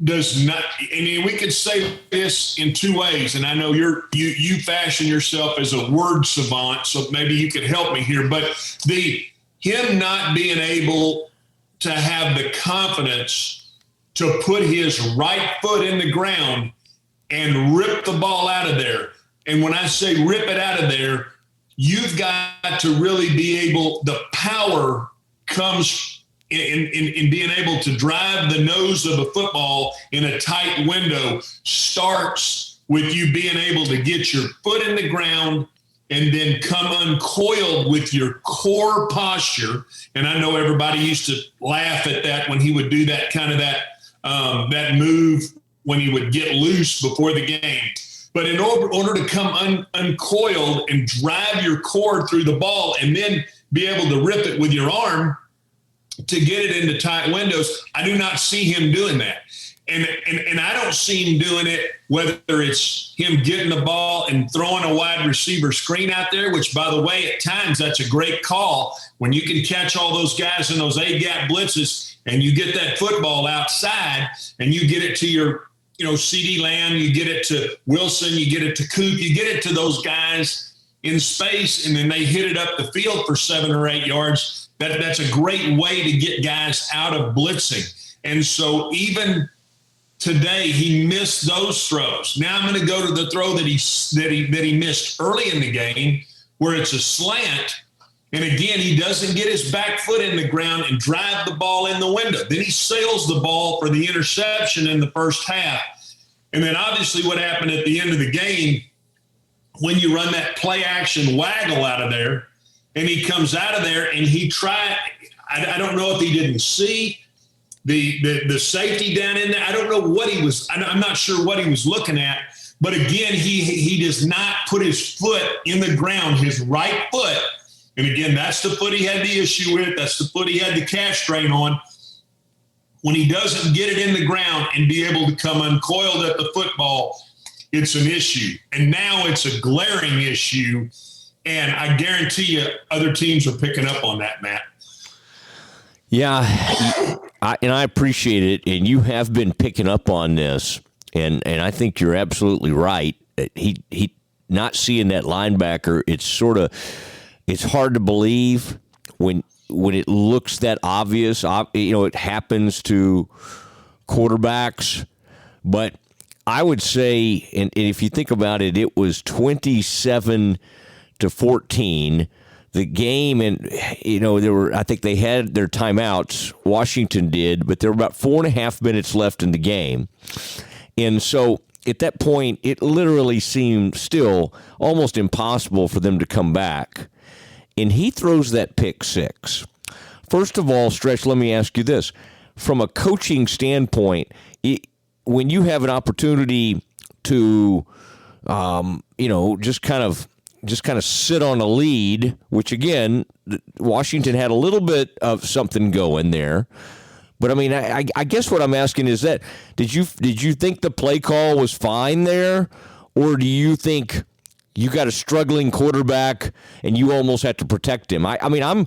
does not, and we could say this in two ways, and I know you fashion yourself as a word savant, so maybe you could help me here, but him not being able to have the confidence to put his right foot in the ground and rip the ball out of there. And when I say rip it out of there, you've got to really be able, the power comes in being able to drive the nose of a football in a tight window starts with you being able to get your foot in the ground and then come uncoiled with your core posture. And I know everybody used to laugh at that when he would do that kind of that move when he would get loose before the game. But in order to come uncoiled and drive your core through the ball and then be able to rip it with your arm to get it into tight windows, I do not see him doing that. And I don't see him doing it, whether it's him getting the ball and throwing a wide receiver screen out there, which, by the way, at times that's a great call when you can catch all those guys in those A-gap blitzes and you get that football outside and you get it to your, CeeDee Lamb, you get it to Wilson, you get it to Coop, you get it to those guys in space, and then they hit it up the field for 7 or 8 yards. That's a great way to get guys out of blitzing. And so even today, he missed those throws. Now I'm going to go to the throw that he missed early in the game, where it's a slant. And again, he doesn't get his back foot in the ground and drive the ball in the window. Then he sails the ball for the interception in the first half. And then obviously what happened at the end of the game, when you run that play action waggle out of there, and he comes out of there and he tried, I don't know if he didn't see, the safety down in there. I don't know what he was. I'm not sure what he was looking at. But again, he does not put his foot in the ground, his right foot. And again, that's the foot he had the issue with. That's the foot he had the calf strain on. When he doesn't get it in the ground and be able to come uncoiled at the football, it's an issue. And now it's a glaring issue. And I guarantee you other teams are picking up on that, Matt. Yeah, I appreciate it. And you have been picking up on this. And I think you're absolutely right. He not seeing that linebacker, it's hard to believe when it looks that obvious. It happens to quarterbacks. But I would say, and if you think about it, it was 27-14. The game, and I think they had their timeouts. Washington did, but there were about 4.5 minutes left in the game. And so at that point, it literally seemed still almost impossible for them to come back. And he throws that pick six. First of all, Stretch, let me ask you this. From a coaching standpoint, when you have an opportunity to, just kind of sit on a lead, which, again, Washington had a little bit of something going there. But I mean, I guess what I'm asking is that did you think the play call was fine there, or do you think you got a struggling quarterback and you almost had to protect him? I mean, I'm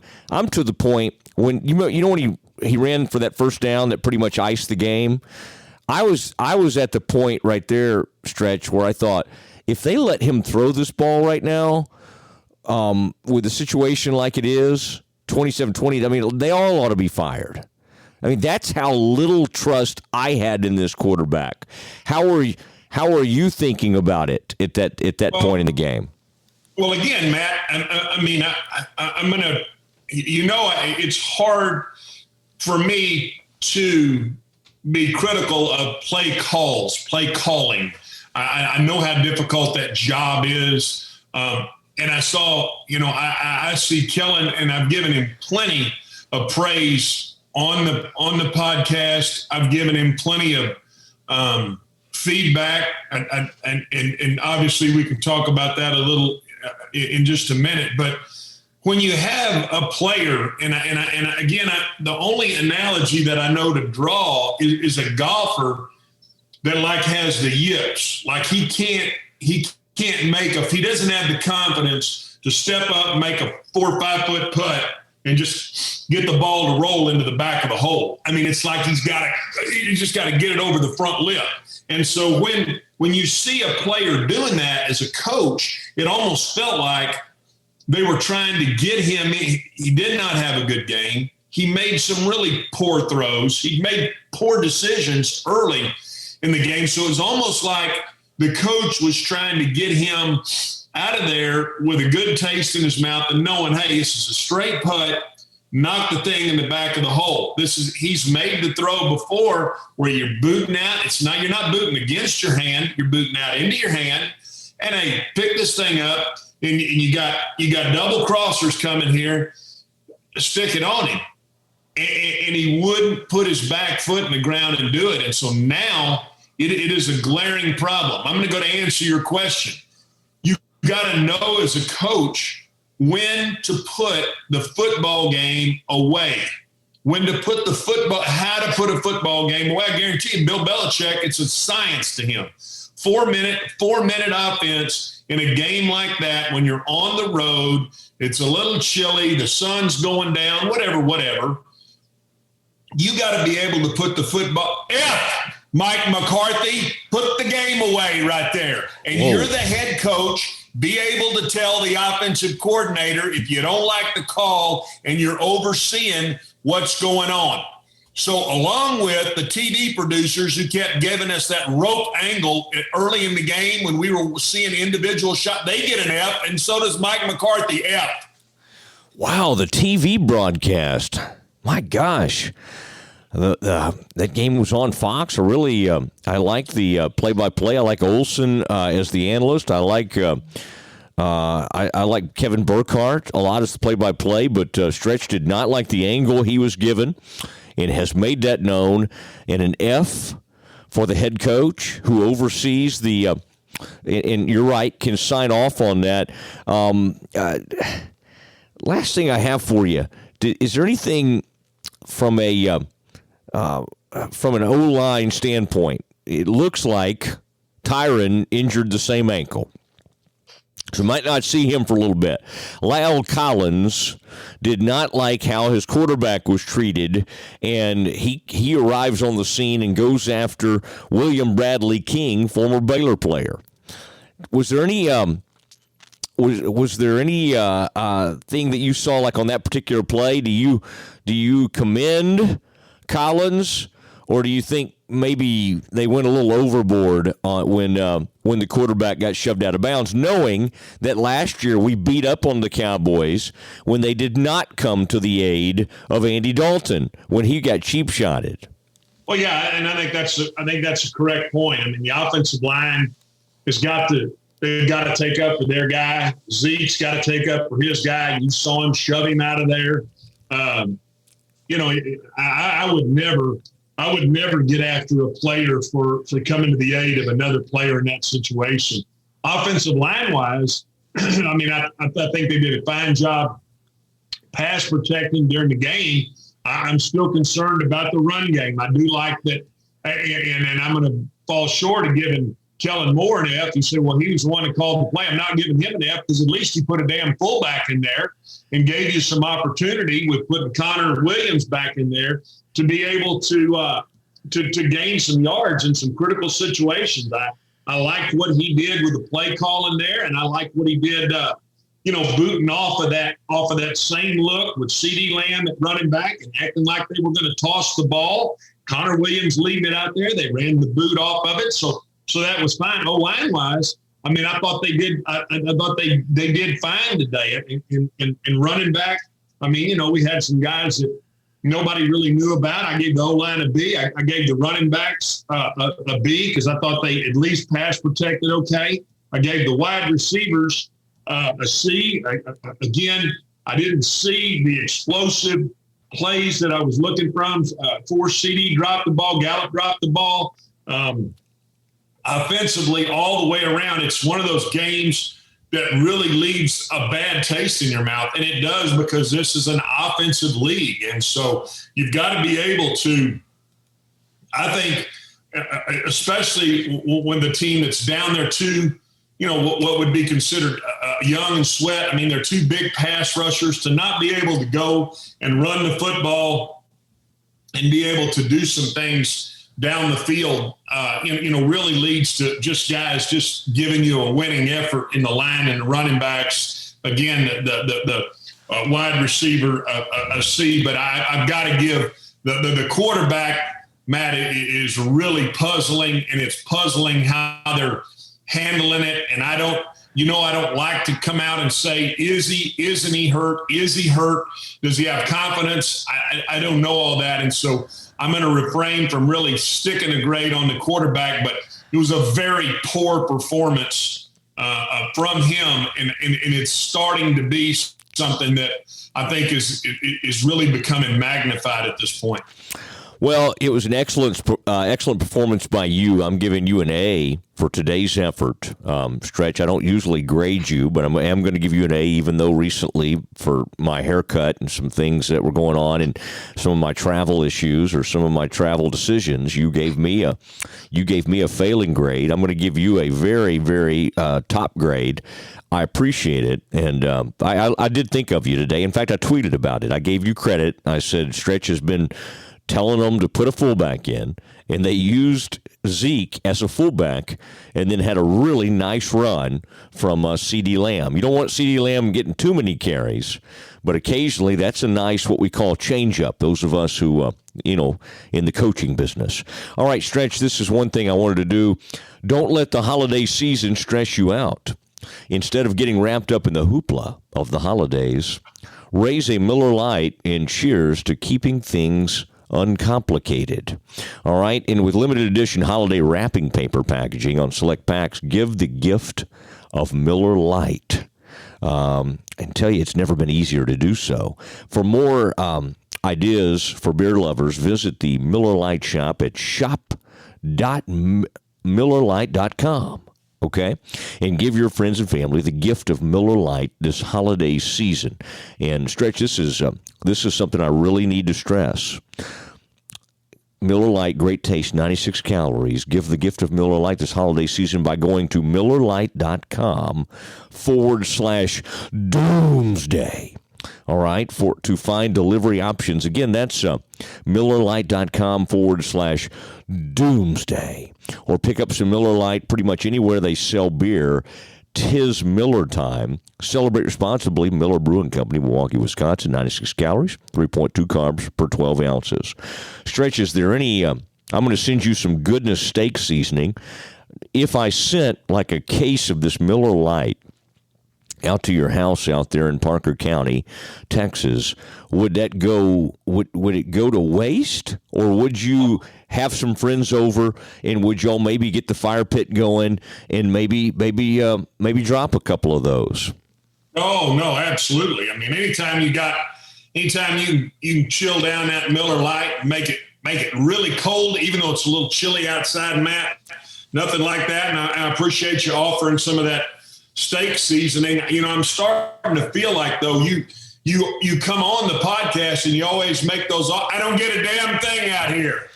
to the point when when he ran for that first down that pretty much iced the game. I was at the point right there, Stretch, where I thought if they let him throw this ball right now, with a situation like it is, 27-20, I mean, they all ought to be fired. I mean, that's how little trust I had in this quarterback. How are you thinking about it at that point in the game? Well, again, Matt, I'm going to, it's hard for me to be critical of play calling. I know how difficult that job is. And I saw, I see Kellen, and I've given him plenty of praise on the podcast. I've given him plenty of feedback, and obviously we can talk about that a little in just a minute. But when you have a player, the only analogy that I know to draw is a golfer that has the yips. He can't make if he doesn't have the confidence to step up and make a 4 or 5 foot putt and just get the ball to roll into the back of the hole. I mean, it's like he's just got to get it over the front lip. And so when you see a player doing that as a coach, it almost felt like they were trying to get him. He did not have a good game. He made some really poor throws. He made poor decisions early in the game. So it was almost like the coach was trying to get him out of there with a good taste in his mouth and knowing, hey, this is a straight putt, knock the thing in the back of the hole. He's made the throw before where you're booting out. You're not booting against your hand, you're booting out into your hand. And hey, pick this thing up, and you got double crossers coming here, stick it on him. And he wouldn't put his back foot in the ground and do it. And so now it is a glaring problem. I'm going to go to answer your question. You got to know as a coach when to put the football game away, how to put a football game away. I guarantee you, Bill Belichick, it's a science to him. 4 minute offense in a game like that, when you're on the road, it's a little chilly, the sun's going down, whatever. You got to be able to put the football. Mike McCarthy, put the game away right there. And You're the head coach. Be able to tell the offensive coordinator if you don't like the call and you're overseeing what's going on. So along with the TV producers who kept giving us that rope angle early in the game when we were seeing individual shot, they get an F, and so does Mike McCarthy, F. Wow, the TV broadcast. My gosh. That game was on Fox. I like the play-by-play. I like Olsen as the analyst. I like I like Kevin Burkhardt a lot as the play-by-play, but Stretch did not like the angle he was given. and has made that known, and an F for the head coach who oversees the and you're right, can sign off on that. Last thing I have for you, is there anything from an O-line standpoint? It looks like Tyron injured the same ankle. So we might not see him for a little bit. Lyle Collins did not like how his quarterback was treated, and he arrives on the scene and goes after William Bradley King, former Baylor player. Was there any was there any thing that you saw like on that particular play? Do you commend Collins, or do you think maybe they went a little overboard when the quarterback got shoved out of bounds, knowing that last year we beat up on the Cowboys when they did not come to the aid of Andy Dalton when he got cheap shotted? Well, yeah, and I think that's a correct point. I mean, the offensive line they've got to take up for their guy. Zeke's got to take up for his guy. You saw him shove him out of there. I would never get after a player for coming to the aid of another player in that situation. Offensive line wise, I mean, I think they did a fine job pass protecting during the game. I'm still concerned about the run game. I do like that, and I'm going to fall short of giving Kellen Moore an F. You say, well, he was the one that called the play. I'm not giving him an F because at least he put a damn fullback in there and gave you some opportunity with putting Connor Williams back in there to be able to gain some yards in some critical situations. I liked what he did with the play call in there, and I liked what he did, booting off of that same look with C.D. Lamb at running back and acting like they were going to toss the ball. Connor Williams leaving it out there. They ran the boot off of it, so that was fine. O-line wise, I mean, I thought they did. I thought they did fine today. In running back, I mean, we had some guys that nobody really knew about. I gave the O-line a B. I gave the running backs a B because I thought they at least pass protected okay. I gave the wide receivers a C. Again, I didn't see the explosive plays that I was looking from. CD dropped the ball. Gallup dropped the ball. Offensively, all the way around, it's one of those games that really leaves a bad taste in your mouth. And it does because this is an offensive league. And so you've got to be able to, I think, especially when the team that's down there too, what would be considered Young and Sweat. I mean, they're two big pass rushers. To not be able to go and run the football and be able to do some things down the field, really leads to just guys just giving you a winning effort in the line and the running backs. Again, the wide receiver a C, but I've got to give the quarterback, Matt, is really puzzling, and it's puzzling how they're handling it. And I don't like to come out and say, isn't he hurt? Is he hurt? Does he have confidence? I don't know all that. And so I'm going to refrain from really sticking a grade on the quarterback, but it was a very poor performance from him. And it's starting to be something that I think is really becoming magnified at this point. Well, it was an excellent performance by you. I'm giving you an A for today's effort. Stretch, I don't usually grade you, but I am going to give you an A, even though recently for my haircut and some things that were going on and some of my travel issues or some of my travel decisions, you gave me a failing grade. I'm going to give you a very, very top grade. I appreciate it, and I did think of you today. In fact, I tweeted about it. I gave you credit. I said Stretch has been telling them to put a fullback in, and they used Zeke as a fullback and then had a really nice run from C.D. Lamb. You don't want C.D. Lamb getting too many carries, but occasionally that's a nice what we call change-up, those of us who, in the coaching business. All right, Stretch, this is one thing I wanted to do. Don't let the holiday season stress you out. Instead of getting wrapped up in the hoopla of the holidays, raise a Miller Lite and cheers to keeping things uncomplicated. All right, and with limited edition holiday wrapping paper packaging on select packs, give the gift of Miller Lite. And tell you, it's never been easier to do so. For more ideas for beer lovers, visit the Miller Lite shop at shop.millerlite.com. Okay? And give your friends and family the gift of Miller Lite this holiday season. And Stretch, this is something I really need to stress. Miller Lite, great taste, 96 calories. Give the gift of Miller Lite this holiday season by going to MillerLite.com/Doomsday. All right, to find delivery options. Again, that's MillerLite.com/Doomsday. Or pick up some Miller Lite pretty much anywhere they sell beer. 'Tis Miller time. Celebrate responsibly. Miller Brewing Company, Milwaukee, Wisconsin. 96 calories, 3.2 carbs per 12 ounces. Stretch, is there any... I'm going to send you some Goodness steak seasoning. If I sent like a case of this Miller Lite out to your house out there in Parker County, Texas, would that go? Would it go to waste, or would you have some friends over and would y'all maybe get the fire pit going and maybe drop a couple of those? Oh no, absolutely. I mean, anytime you can chill down that Miller Lite, make it really cold, even though it's a little chilly outside, Matt. Nothing like that, and I appreciate you offering some of that steak seasoning. You know, I'm starting to feel like, though, you come on the podcast and you always make those. I don't get a damn thing out here.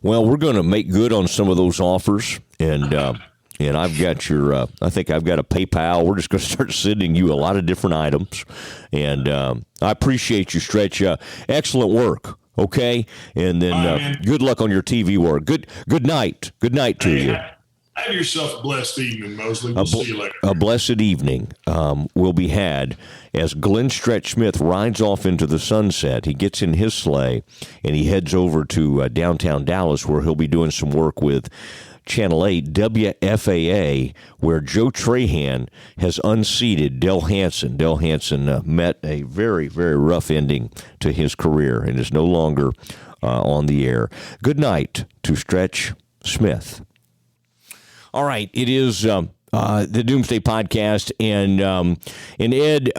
Well, we're going to make good on some of those offers, and I've got your. I think I've got a PayPal. We're just going to start sending you a lot of different items, and I appreciate you, Stretch. Excellent work. Okay, and then good luck on your TV work. Good night. Good night to you. Have yourself a blessed evening, Mosley. We'll see you later. A blessed evening will be had as Glenn Stretch Smith rides off into the sunset. He gets in his sleigh and he heads over to downtown Dallas, where he'll be doing some work with Channel 8 WFAA, where Joe Trahan has unseated Del Hansen. Del Hansen met a very, very rough ending to his career and is no longer on the air. Good night to Stretch Smith. All right, it is the Doomsday Podcast, and Ed,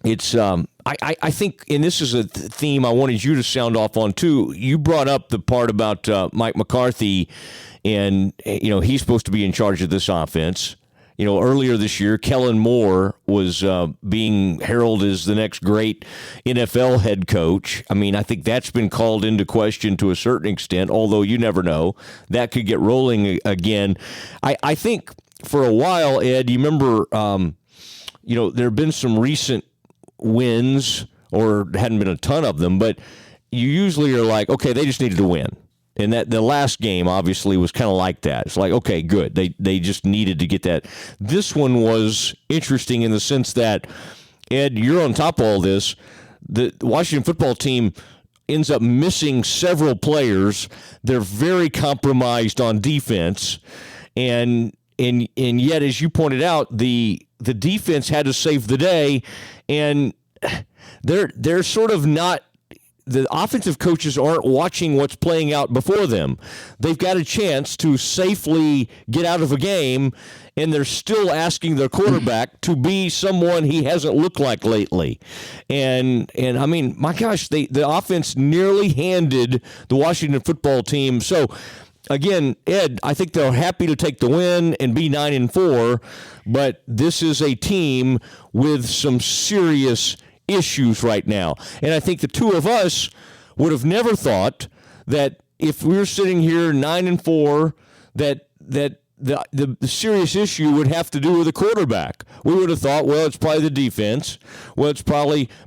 it's I think, and this is a theme I wanted you to sound off on too. You brought up the part about Mike McCarthy, and he's supposed to be in charge of this offense. Earlier this year, Kellen Moore was being heralded as the next great NFL head coach. I mean, I think that's been called into question to a certain extent, although you never know. That could get rolling again. I think for a while, Ed, you remember, there have been some recent wins, or hadn't been a ton of them, but you usually are like, okay, they just needed to win. And that the last game obviously was kind of like that. It's like, okay, good. They just needed to get that. This one was interesting in the sense that, Ed, you're on top of all this. The Washington football team ends up missing several players. They're very compromised on defense. And yet, as you pointed out, the defense had to save the day. And they're sort of not. The offensive coaches aren't watching what's playing out before them. They've got a chance to safely get out of a game, and they're still asking their quarterback to be someone he hasn't looked like lately. And I mean, my gosh, the offense nearly handed the Washington football team. So, again, Ed, I think they're happy to take the win and be 9-4, but this is a team with some serious issues right now. And I think the two of us would have never thought that if we were sitting here 9-4, that the serious issue would have to do with the quarterback. We would have thought, well, it's probably the defense. Well,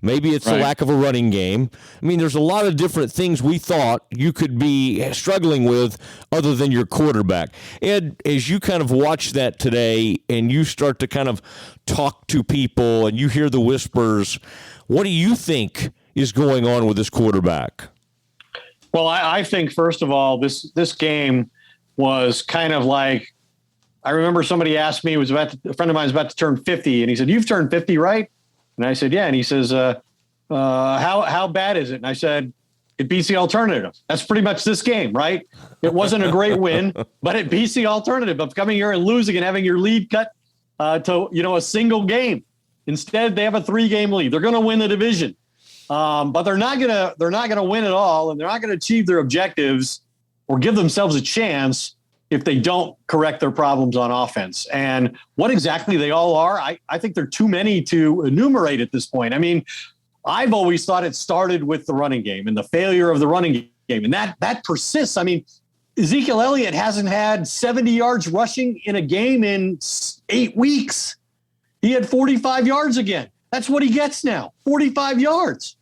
maybe it's the lack of a running game. I mean, there's a lot of different things we thought you could be struggling with other than your quarterback. Ed, as you kind of watch that today and you start to kind of talk to people and you hear the whispers, what do you think is going on with this quarterback? Well, I think, first of all, this game was kind of like, I remember somebody asked me, a friend of mine was about to turn 50, and he said, "You've turned 50, right?" And I said, "Yeah." And he says, how bad is it? And I said, "It beats the alternative." That's pretty much this game, right? It wasn't a great win, but it beats the alternative of coming here and losing and having your lead cut to a single game. Instead, they have a 3-game lead. They're going to win the division. But they're not gonna win it all, and they're not gonna achieve their objectives or give themselves a chance if they don't correct their problems on offense. And what exactly they all are, I think they're too many to enumerate at this point. I mean, I've always thought it started with the running game and the failure of the running game, and that persists. I mean, Ezekiel Elliott hasn't had 70 yards rushing in a game in 8 weeks. He had 45 yards again. That's what he gets now, 45 yards.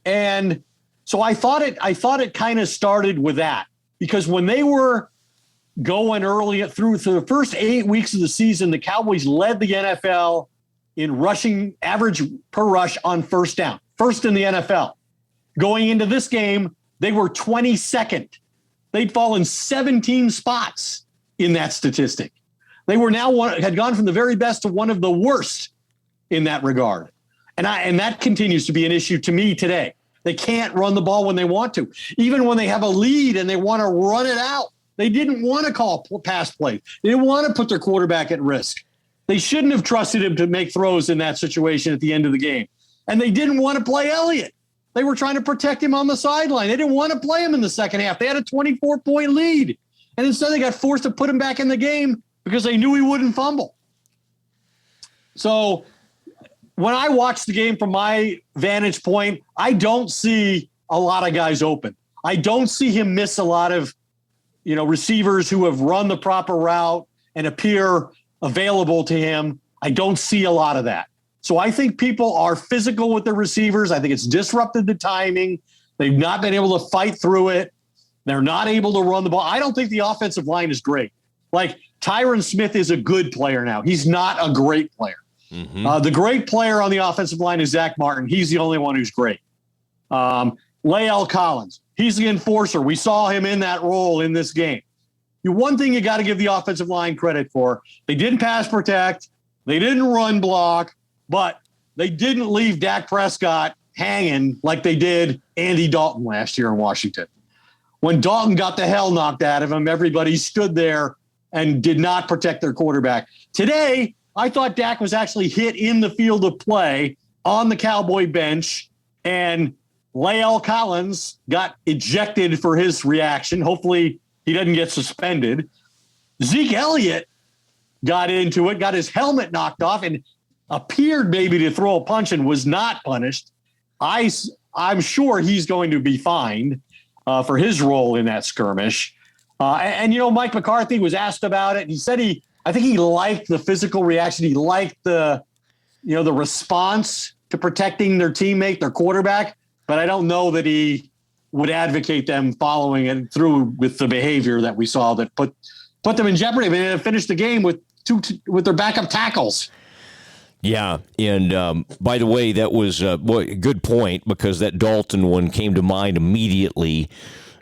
And so I thought it kind of started with that, because when they were going early through the first 8 weeks of the season, the Cowboys led the NFL in rushing average per rush on first down, first in the NFL. Going into this game, they were 22nd. They'd fallen 17 spots in that statistic. They were had gone from the very best to one of the worst in that regard. And that continues to be an issue to me today. They can't run the ball when they want to. Even when they have a lead and they want to run it out, they didn't want to call pass plays. They didn't want to put their quarterback at risk. They shouldn't have trusted him to make throws in that situation at the end of the game. And they didn't want to play Elliott. They were trying to protect him on the sideline. They didn't want to play him in the second half. They had a 24-point lead. And instead they got forced to put him back in the game because they knew he wouldn't fumble. So when I watch the game from my vantage point, I don't see a lot of guys open. I don't see him miss a lot of, receivers who have run the proper route and appear available to him. I don't see a lot of that. So I think people are physical with their receivers. I think it's disrupted the timing. They've not been able to fight through it. They're not able to run the ball. I don't think the offensive line is great. Like, Tyron Smith is a good player now. He's not a great player. Mm-hmm. The great player on the offensive line is Zach Martin. He's the only one who's great. Lael Collins, he's the enforcer. We saw him in that role in this game. One thing you got to give the offensive line credit for, they didn't pass protect, they didn't run block, but they didn't leave Dak Prescott hanging like they did Andy Dalton last year in Washington. When Dalton got the hell knocked out of him, everybody stood there and did not protect their quarterback. Today, I thought Dak was actually hit in the field of play on the Cowboy bench, and Lael Collins got ejected for his reaction. Hopefully he doesn't get suspended. Zeke Elliott got into it, got his helmet knocked off, and appeared maybe to throw a punch and was not punished. I'm sure he's going to be fined for his role in that skirmish. And Mike McCarthy was asked about it. He said I think he liked the physical reaction. He liked the response to protecting their teammate, their quarterback. But I don't know that he would advocate them following it through with the behavior that we saw that put them in jeopardy. I mean, they finished the game with their backup tackles. Yeah, and by the way, that was a good point, because that Dalton one came to mind immediately.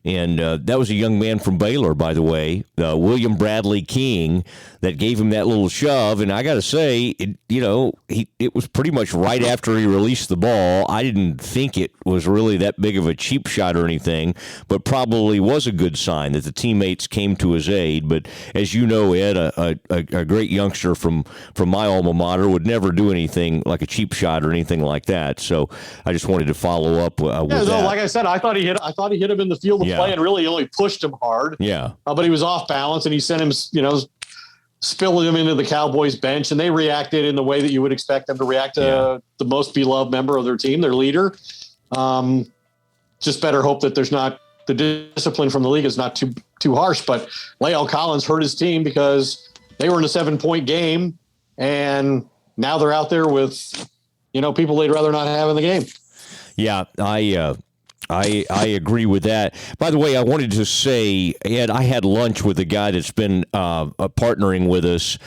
And that was a young man from Baylor, by the way, William Bradley King, that gave him that little shove. And I got to say, it was pretty much right after he released the ball. I didn't think it was really that big of a cheap shot or anything, but probably was a good sign that the teammates came to his aid. But as you know, Ed, a great youngster from my alma mater would never do anything like a cheap shot or anything like that. So I just wanted to follow up with that. Like I said, I thought he hit him in the field of play and really only pushed him hard. Yeah. But he was off balance, and he sent him, spilling him into the Cowboys bench, and they reacted in the way that you would expect them to react to the most beloved member of their team, their leader. Just better hope that there's not the discipline from the league is not too harsh. But Lael Collins hurt his team because they were in a 7-point game, and now they're out there with people they'd rather not have in the game. Yeah, I agree with that. By the way, I wanted to say, Ed, I had lunch with a guy that's been partnering with us,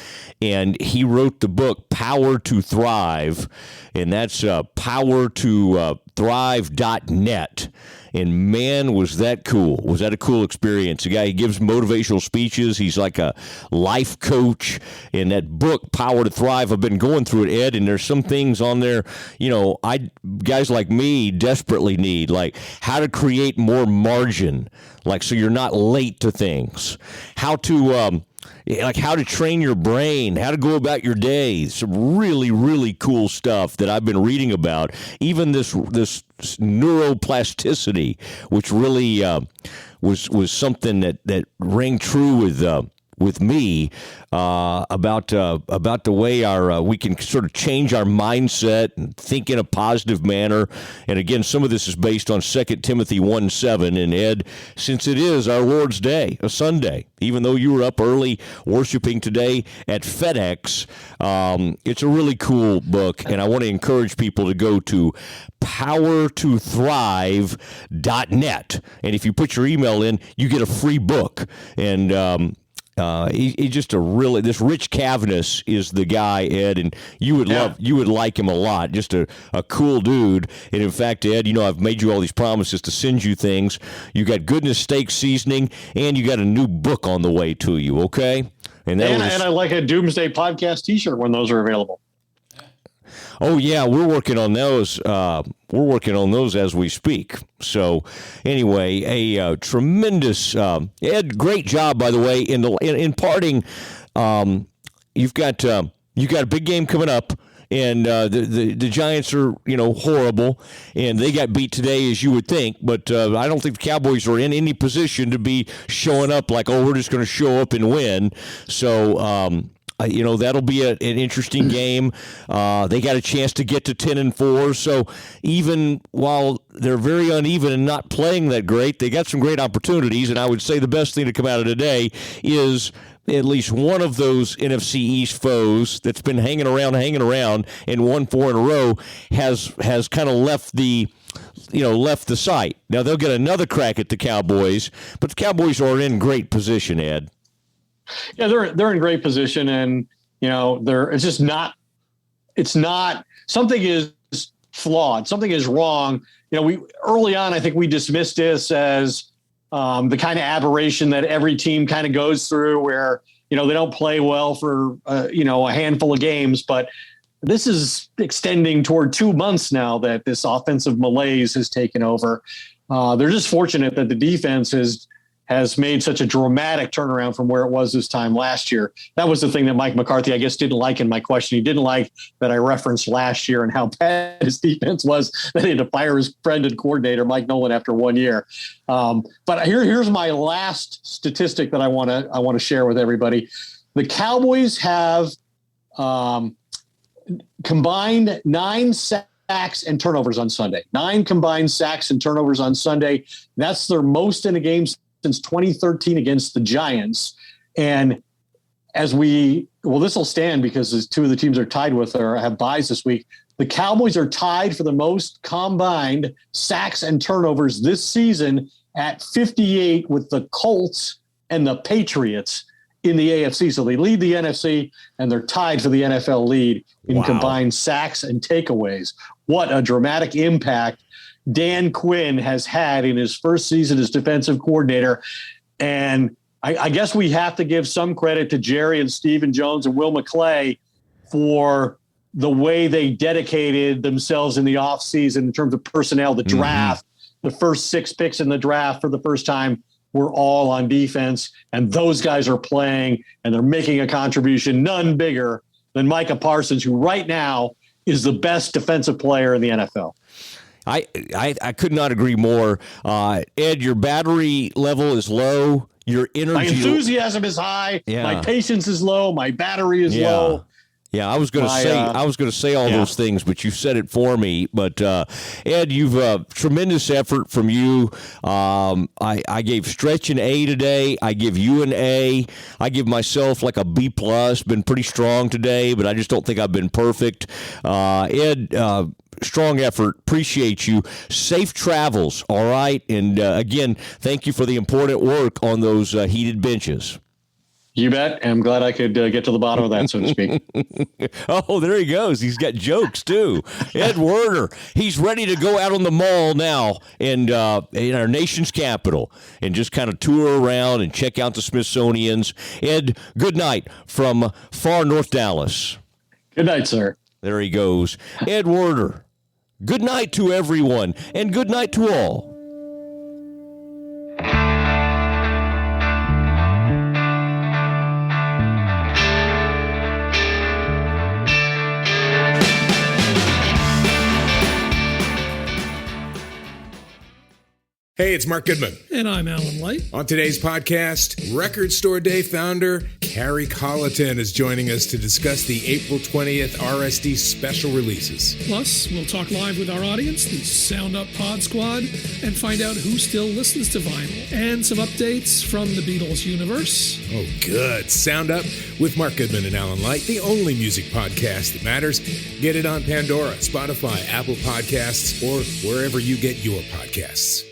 and he wrote the book Power to Thrive, and that's powertothrive.net. And man, was that cool. Was that a cool experience? A guy, he gives motivational speeches. He's like a life coach. In that book, Power to Thrive, I've been going through it, Ed, and there's some things on there, guys like me desperately need, like how to create more margin, like so you're not late to things, how to train your brain, how to go about your day. Some really, really cool stuff that I've been reading about. Even this neuroplasticity, which really was something that rang true with me about the way we can sort of change our mindset and think in a positive manner. And again, some of this is based on 2 Timothy 1:7. And Ed, since it is our Lord's Day, a Sunday, even though you were up early worshiping today at FedEx, it's a really cool book. And I want to encourage people to go to powertothrive.net. And if you put your email in, you get a free book. And he's just this Rich Cavness is the guy, Ed, and you would like him a lot. Just a cool dude. And in fact, Ed, I've made you all these promises to send you things. You got Goodness Steak Seasoning, and you got a new book on the way to you, okay? And I like a Doomsday podcast T-shirt when those are available. Oh yeah, we're working on those. We're working on those as we speak. So anyway, a tremendous Ed, great job by the way in imparting. You've got a big game coming up. And the Giants are, horrible, and they got beat today, as you would think. But I don't think the Cowboys are in any position to be showing up like, we're just going to show up and win. So, that'll be an interesting game. They got a chance to get to 10-4. So even while they're very uneven and not playing that great, they got some great opportunities. And I would say the best thing to come out of today is at least one of those NFC East foes that's been hanging around and won 4 in a row has kind of left the site. Now they'll get another crack at the Cowboys, but the Cowboys are in great position, Ed. Yeah, they're in great position, and it's not something is flawed, something is wrong. We early on, I think we dismissed this as the kind of aberration that every team kind of goes through, where they don't play well for a handful of games, but this is extending toward 2 months now that this offensive malaise has taken over. They're just fortunate that the defense has made such a dramatic turnaround from where it was this time last year. That was the thing that Mike McCarthy, I guess, didn't like in my question. He didn't like that I referenced last year and how bad his defense was, that he had to fire his friend and coordinator, Mike Nolan, after 1 year. But here's my last statistic that I want to share with everybody. The Cowboys have combined 9 sacks and turnovers on Sunday. 9 combined sacks and turnovers on Sunday. That's their most in a game since 2013 against the Giants. And this will stand because 2 of the teams are tied with or have byes this week. The Cowboys are tied for the most combined sacks and turnovers this season at 58 with the Colts and the Patriots in the AFC. So they lead the NFC, and they're tied for the NFL lead in combined sacks and takeaways. What a dramatic impact Dan Quinn has had in his first season as defensive coordinator. And I guess we have to give some credit to Jerry and Stephen Jones and Will McClay for the way they dedicated themselves in the offseason in terms of personnel, the draft. The first 6 picks in the draft for the first time were all on defense, and those guys are playing, and they're making a contribution, none bigger than Micah Parsons, who right now is the best defensive player in the NFL. I could not agree more. Ed, your battery level is low. Your energy, my enthusiasm is high. Yeah. My patience is low. My battery is low. Yeah, I was going to say all those things, but you said it for me. But Ed, you've tremendous effort from you. I gave Stretch an A today. I give you an A. I give myself like a B+. Been pretty strong today, but I just don't think I've been perfect. Ed, strong effort. Appreciate you. Safe travels. All right, and again, thank you for the important work on those heated benches. You bet. I'm glad I could get to the bottom of that, so to speak. Oh, there he goes. He's got jokes, too. Ed Werder. He's ready to go out on the mall now and in our nation's capital and just kind of tour around and check out the Smithsonian's. Ed, good night from far North Dallas. Good night, sir. There he goes. Ed Werder. Good night to everyone, and good night to all. Hey, it's Mark Goodman. And I'm Alan Light. On today's podcast, Record Store Day founder Carrie Colleton is joining us to discuss the April 20th RSD special releases. Plus, we'll talk live with our audience, the Sound Up Pod Squad, and find out who still listens to vinyl. And some updates from the Beatles universe. Oh, good. Sound Up with Mark Goodman and Alan Light, the only music podcast that matters. Get it on Pandora, Spotify, Apple Podcasts, or wherever you get your podcasts.